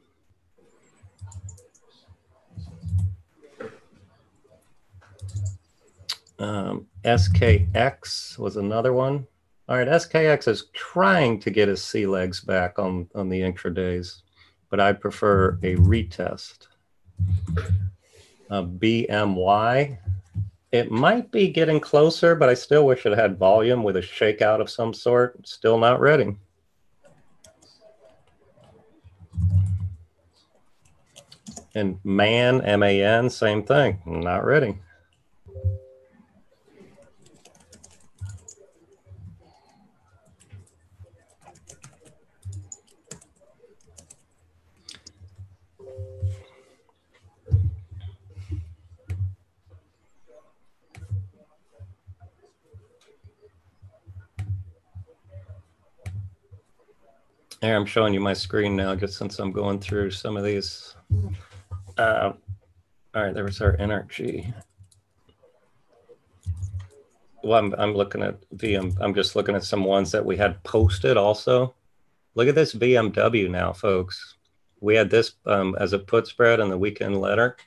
SKX was another one. All right, SKX is trying to get his sea legs back on the intradays, but I prefer a retest. BMY, it might be getting closer, but I still wish it had volume with a shakeout of some sort. Still not ready. And MAN, M-A-N, same thing. Not ready. Here, I'm showing you my screen now, just since I'm going through some of these. All right, there was our energy. Well, I'm looking at VM. I'm just looking at some ones that we had posted also. Look at this VMW now, folks. We had this as a put spread in the weekend letter.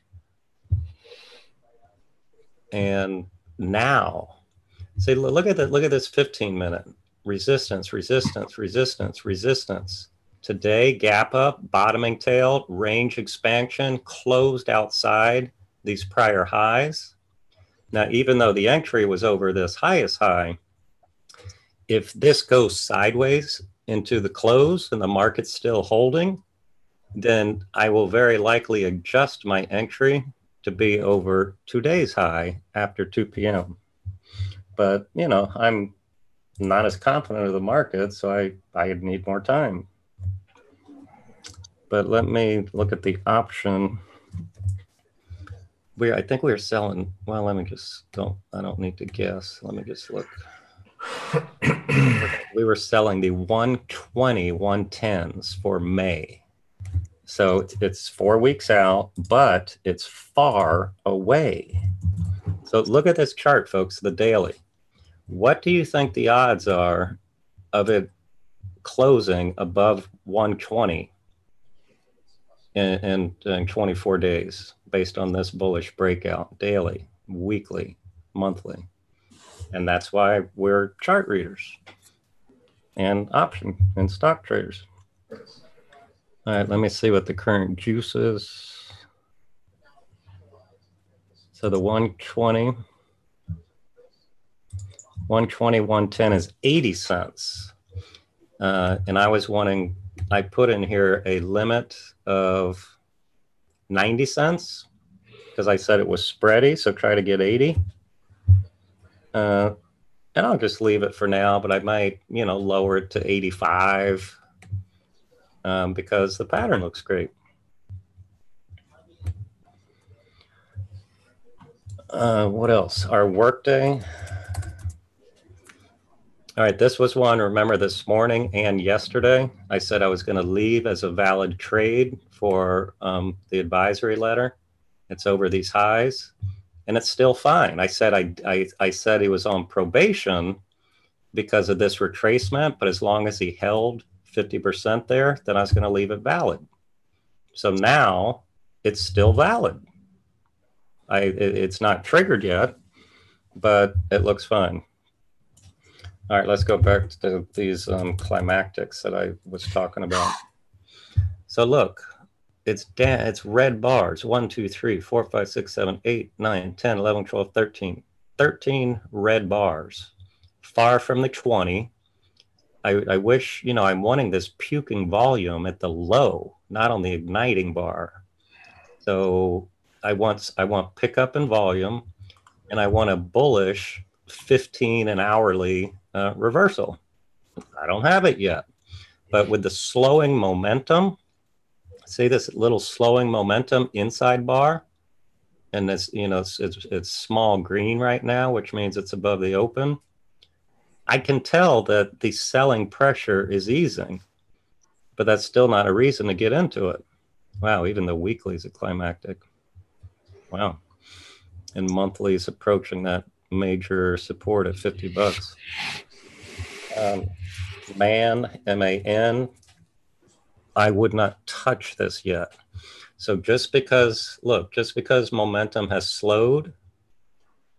And now, see, look at this 15-minute resistance, resistance, resistance, resistance. Today, gap up, bottoming tail, range expansion, closed outside these prior highs. Now, even though the entry was over this highest high, if this goes sideways into the close and the market's still holding, then I will very likely adjust my entry to be over today's high after 2 p.m. But, you know, I'm not as confident of the market, so I need more time. But let me look at the option. I think we were selling, well, let me just I don't need to guess. Let me just look. We were selling the 120 110s for May. So it's 4 weeks out, but it's far away. So look at this chart, folks, the daily. What do you think the odds are of it closing above 120 in 24 days based on this bullish breakout daily, weekly, monthly? And that's why we're chart readers and option and stock traders. All right, let me see what the current juice is. So the 120, 110 is 80 cents. And I put in here a limit of 90 cents because I said it was spready, so try to get 80. And I'll just leave it for now, but I might, you know, lower it to 85 because the pattern looks great. What else? Our workday. All right, this was one, remember this morning and yesterday, I said I was going to leave as a valid trade for the advisory letter. It's over these highs, and it's still fine. I said I said he was on probation because of this retracement, but as long as he held 50% there, then I was going to leave it valid. So now it's still valid. It's not triggered yet, but it looks fine. All right, let's go back to these climactics that I was talking about. So look, it's red bars, 1, 2, 3, 4, 5, 6, 7, 8, 9, 10, 11, 12, 13. 13 red bars, far from the 20. I wish, you know, I'm wanting this puking volume at the low, not on the igniting bar. So I want pickup in volume, and I want a bullish 15 and hourly reversal. I don't have it yet, but with the slowing momentum, see this little slowing momentum inside bar, and this, you know, it's small green right now, which means it's above the open. I can tell that the selling pressure is easing, but that's still not a reason to get into it. Wow, even the weekly is a climactic. Wow. And monthly is approaching that major support at 50 bucks. MAN, M-A-N, I would not touch this yet. So just because momentum has slowed,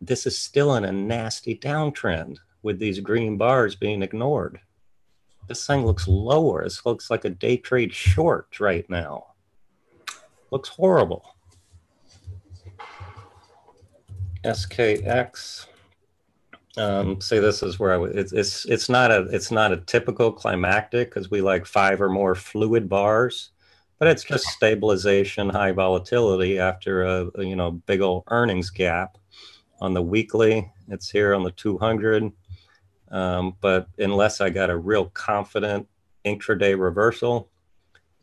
this is still in a nasty downtrend with these green bars being ignored. This thing looks lower. This looks like a day trade short right now. Looks horrible. SKX. Say this is where I would. It's not a typical climactic because we like 5 or more fluid bars, but it's just stabilization, high volatility after a big old earnings gap. On the weekly, it's here on the 200. But unless I got a real confident intraday reversal,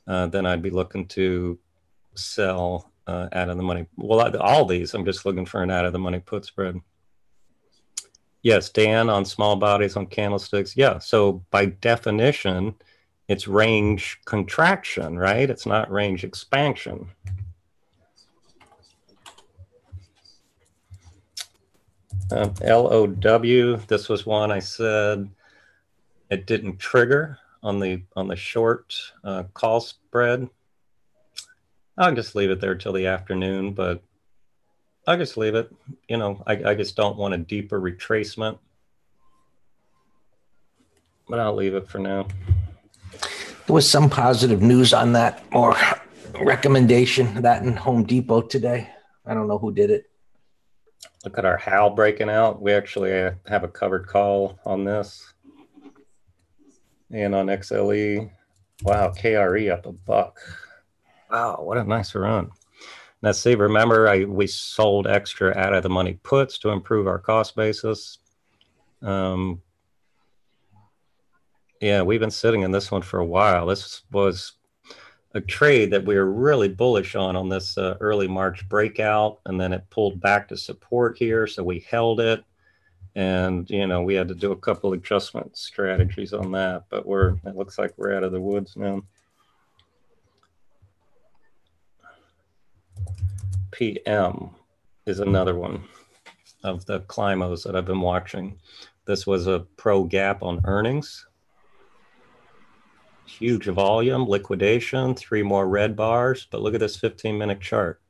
then I'd be looking to sell out of the money. Well, all these, I'm just looking for an out of the money put spread. Yes, Dan, on small bodies, on candlesticks. Yeah, so by definition, it's range contraction, right? It's not range expansion. LOW, this was one I said it didn't trigger on the short call spread. I'll just leave it there till the afternoon, but I'll just leave it. You know, I just don't want a deeper retracement, but I'll leave it for now. There was some positive news on that, or recommendation, that in Home Depot today. I don't know who did it. Look at our HAL breaking out. We actually have a covered call on this. And on XLE, wow, KRE up $1. Wow, what a nice run. Now, see, remember, we sold extra out of the money puts to improve our cost basis. Yeah, we've been sitting in this one for a while. This was a trade that we were really bullish on this early March breakout, and then it pulled back to support here, so we held it. And, you know, we had to do a couple adjustment strategies on that, but it looks like we're out of the woods now. PM is another one of the Climos that I've been watching. This was a pro gap on earnings. Huge volume, liquidation, 3 more red bars, but look at this 15-minute chart.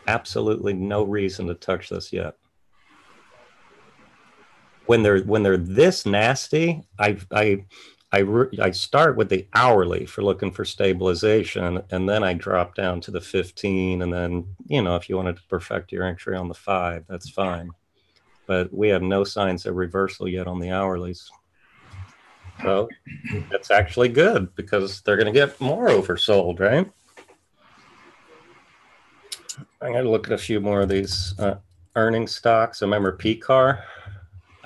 Absolutely no reason to touch this yet. When they're this nasty, I start with the hourly for looking for stabilization, and then I drop down to the 15, and then, you know, if you wanted to perfect your entry on the 5, that's fine. But we have no signs of reversal yet on the hourlies. So that's actually good because they're going to get more oversold, right? I'm going to look at a few more of these earnings stocks. Remember PCAR?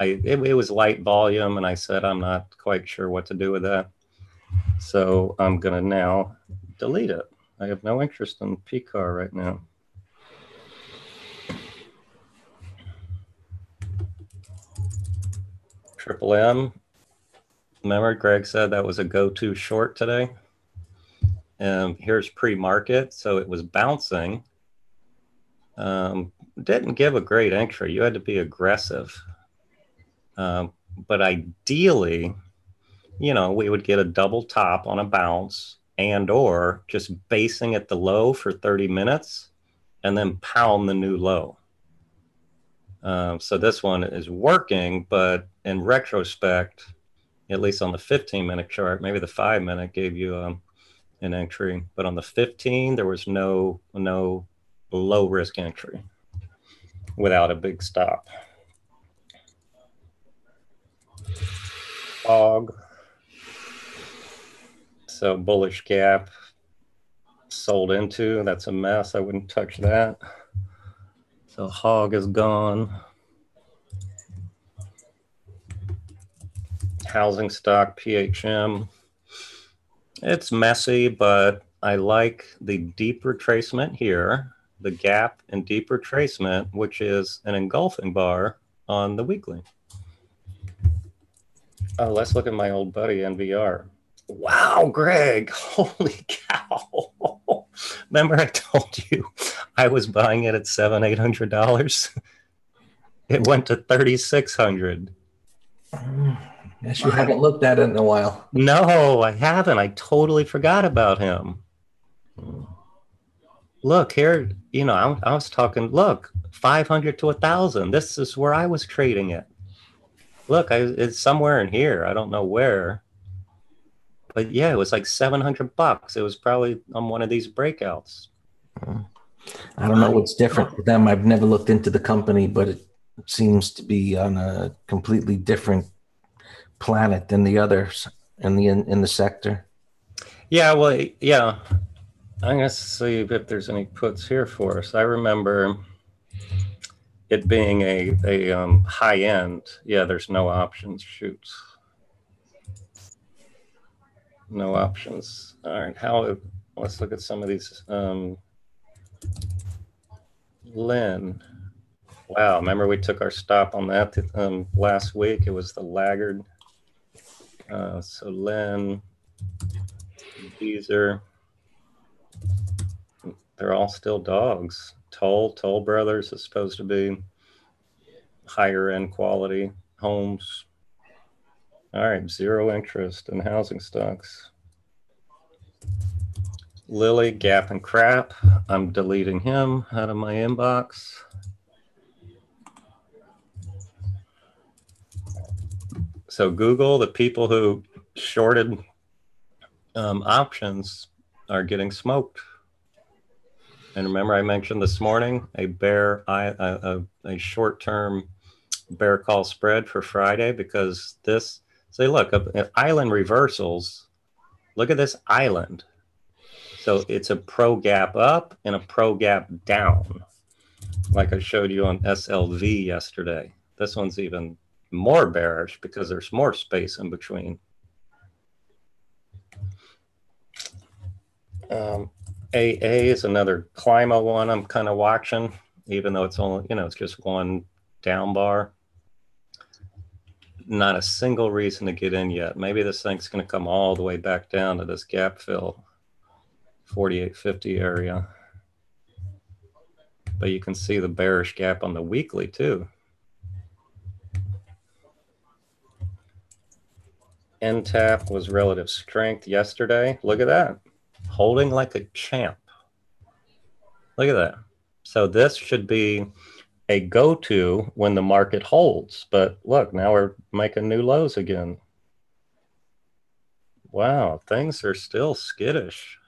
It was light volume, and I said I'm not quite sure what to do with that. So I'm going to now delete it. I have no interest in PCAR right now. Triple M. Remember, Greg said that was a go-to short today. Here's pre-market, so it was bouncing. Didn't give a great entry. You had to be aggressive. But ideally, you know, we would get a double top on a bounce and or just basing at the low for 30 minutes and then pound the new low. So this one is working, but in retrospect, at least on the 15-minute chart, maybe the 5-minute gave you an entry, but on the 15, there was no low risk entry without a big stop. Hog. So bullish gap sold into. That's a mess. I wouldn't touch that. So hog is gone. Housing stock, PHM. It's messy, but I like the deep retracement here, the gap and deep retracement, which is an engulfing bar on the weekly. Oh, let's look at my old buddy NVR. Wow, Greg, holy cow. Remember I told you I was buying it at $700-800? It went to $3,600. Yes, you haven't looked at it in a while. No, I haven't. I totally forgot about him. Look here, you know, I was talking, look, 500 to 1,000. This is where I was trading it. Look, it's somewhere in here. I don't know where. But yeah, it was like $700. It was probably on one of these breakouts. I don't know what's different with them. I've never looked into the company, but it seems to be on a completely different planet than the others in the sector. Yeah, well, yeah. I'm going to see if there's any puts here for us. I remember it being a high end. Yeah, there's no options. Shoot. No options. All right. Let's look at some of these. Lynn. Wow. Remember we took our stop on that last week. It was the laggard. So Lynn. Teaser. They're all still dogs. Toll Brothers is supposed to be higher end quality homes. All right, zero interest in housing stocks. Lilly, Gap and Crap. I'm deleting him out of my inbox. So Google, the people who shorted options are getting smoked. And remember, I mentioned this morning a short-term bear call spread for Friday because this. Say, look, island reversals. Look at this island. So it's a pro gap up and a pro gap down, like I showed you on SLV yesterday. This one's even more bearish because there's more space in between. AA is another Climo one I'm kind of watching, even though it's only, it's just one down bar. Not a single reason to get in yet. Maybe this thing's going to come all the way back down to this gap fill, 4850 area. But you can see the bearish gap on the weekly too. NTAP was relative strength yesterday. Look at that. Holding like a champ. Look at that. So this should be a go-to when the market holds. But look, now we're making new lows again. Wow, things are still skittish.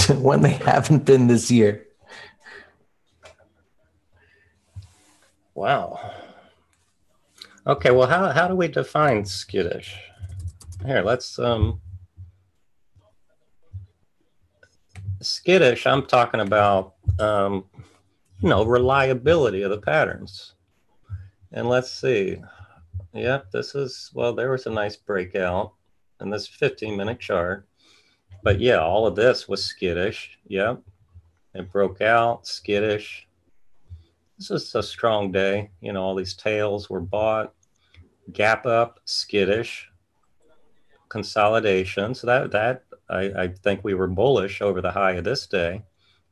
When they haven't been this year. Wow. Okay, well, how do we define skittish? Here, let's skittish, I'm talking about reliability of the patterns. And let's see. Yep, this is, well, there was a nice breakout in this 15-minute chart. But yeah, all of this was skittish. Yep. It broke out, skittish. This is a strong day. All these tails were bought. Gap up, skittish. Consolidation. So that I think we were bullish over the high of this day,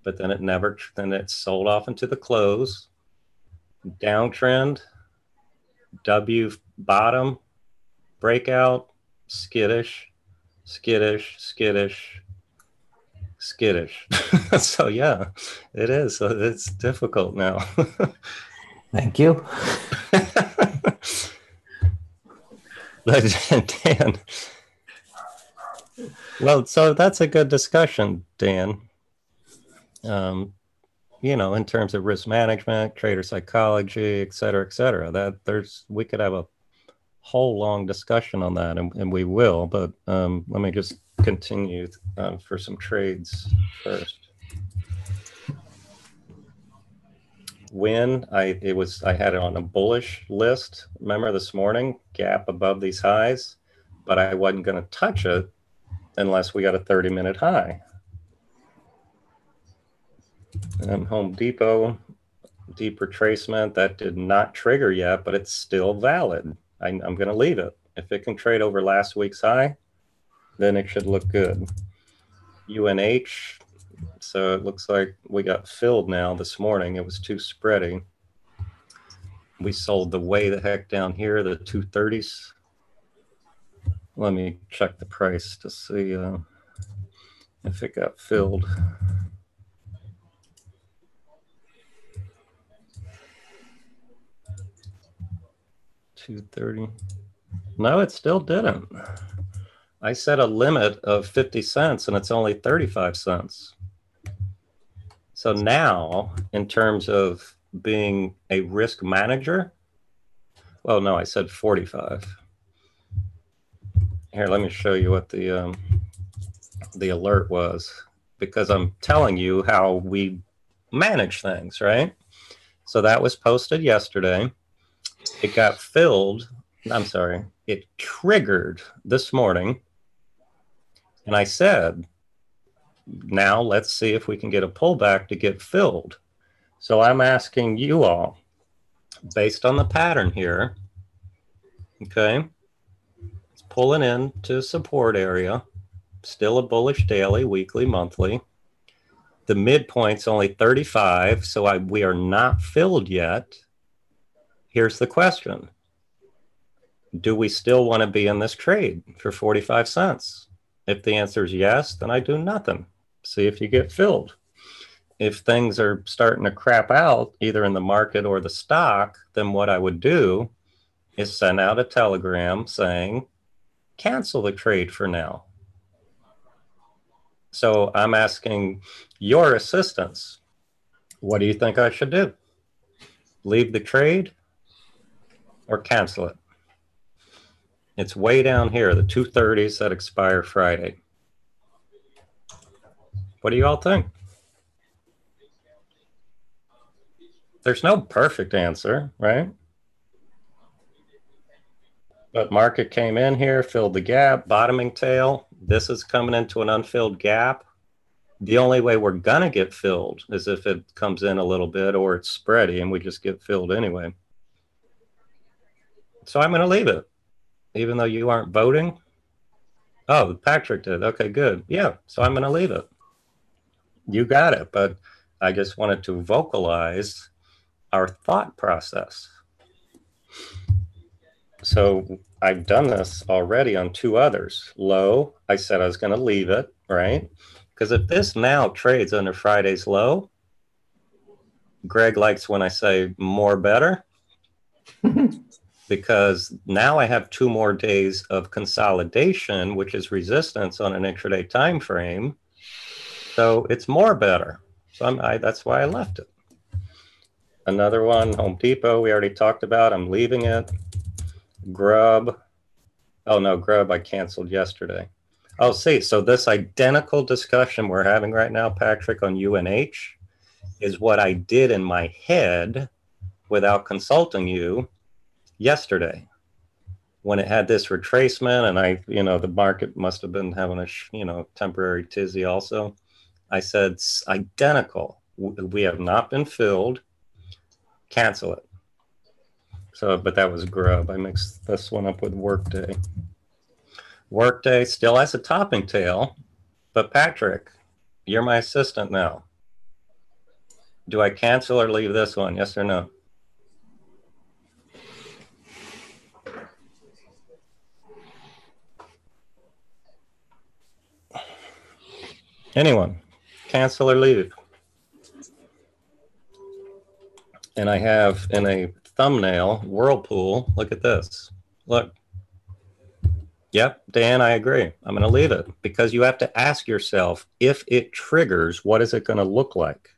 but then it sold off into the close. Downtrend, W bottom, breakout, skittish, skittish, skittish, skittish. So yeah, it is. So it's difficult now. Thank you. Dan. Well, so that's a good discussion, Dan. In terms of risk management, trader psychology, et cetera, we could have a whole long discussion on that, and we will. But let me just continue for some trades first. When I had it on a bullish list. Remember this morning, gap above these highs, but I wasn't going to touch it unless we got a 30-minute high. Home Depot, deep retracement, that did not trigger yet, but it's still valid. I'm going to leave it. If it can trade over last week's high, then it should look good. UNH, so it looks like we got filled now this morning. It was too spready. We sold the way the heck down here, the 230s. Let me check the price to see if it got filled. $230. No, it still didn't. I set a limit of 50 cents and it's only 35 cents. So now, in terms of being a risk manager, well, no, I said 45. Here, let me show you what the alert was, because I'm telling you how we manage things, right? So that was posted yesterday. It got filled. I'm sorry. It triggered this morning. And I said, now let's see if we can get a pullback to get filled. So I'm asking you all, based on the pattern here, okay, let's pulling into support area, still a bullish daily, weekly, monthly. The midpoint's only 35, so we are not filled yet. Here's the question. Do we still want to be in this trade for 45 cents? If the answer is yes, then I do nothing. See if you get filled. If things are starting to crap out, either in the market or the stock, then what I would do is send out a telegram saying, cancel the trade for now. So I'm asking your assistance. What do you think I should do? Leave the trade or cancel it? It's way down here, the 230s that expire Friday. What do you all think? There's no perfect answer, right? But market came in here, filled the gap, bottoming tail. This is coming into an unfilled gap. The only way we're gonna get filled is if it comes in a little bit or it's spready and we just get filled anyway. So I'm gonna leave it, even though you aren't voting. Oh, Patrick did. Okay, good. Yeah, so I'm gonna leave it. You got it, but I just wanted to vocalize our thought process. So I've done this already on 2 others. Low, I said I was going to leave it, right? Because if this now trades under Friday's low, Greg likes when I say more better, because now I have 2 more days of consolidation, which is resistance on an intraday time frame. So it's more better. So that's why I left it. Another one, Home Depot, we already talked about. I'm leaving it. Grub. Oh, no, Grub I canceled yesterday. Oh, see, so this identical discussion we're having right now, Patrick, on UNH is what I did in my head without consulting you yesterday when it had this retracement and the market must have been having a, temporary tizzy also. I said, identical. We have not been filled. Cancel it. So, but that was Grub. I mixed this one up with Workday. Workday still has a topping tail, but Patrick, you're my assistant now. Do I cancel or leave this one? Yes or no? Anyone? Cancel or leave? And I have in a thumbnail, Whirlpool. Look at this. Look. Yep, Dan, I agree. I'm going to leave it because you have to ask yourself, if it triggers, what is it going to look like?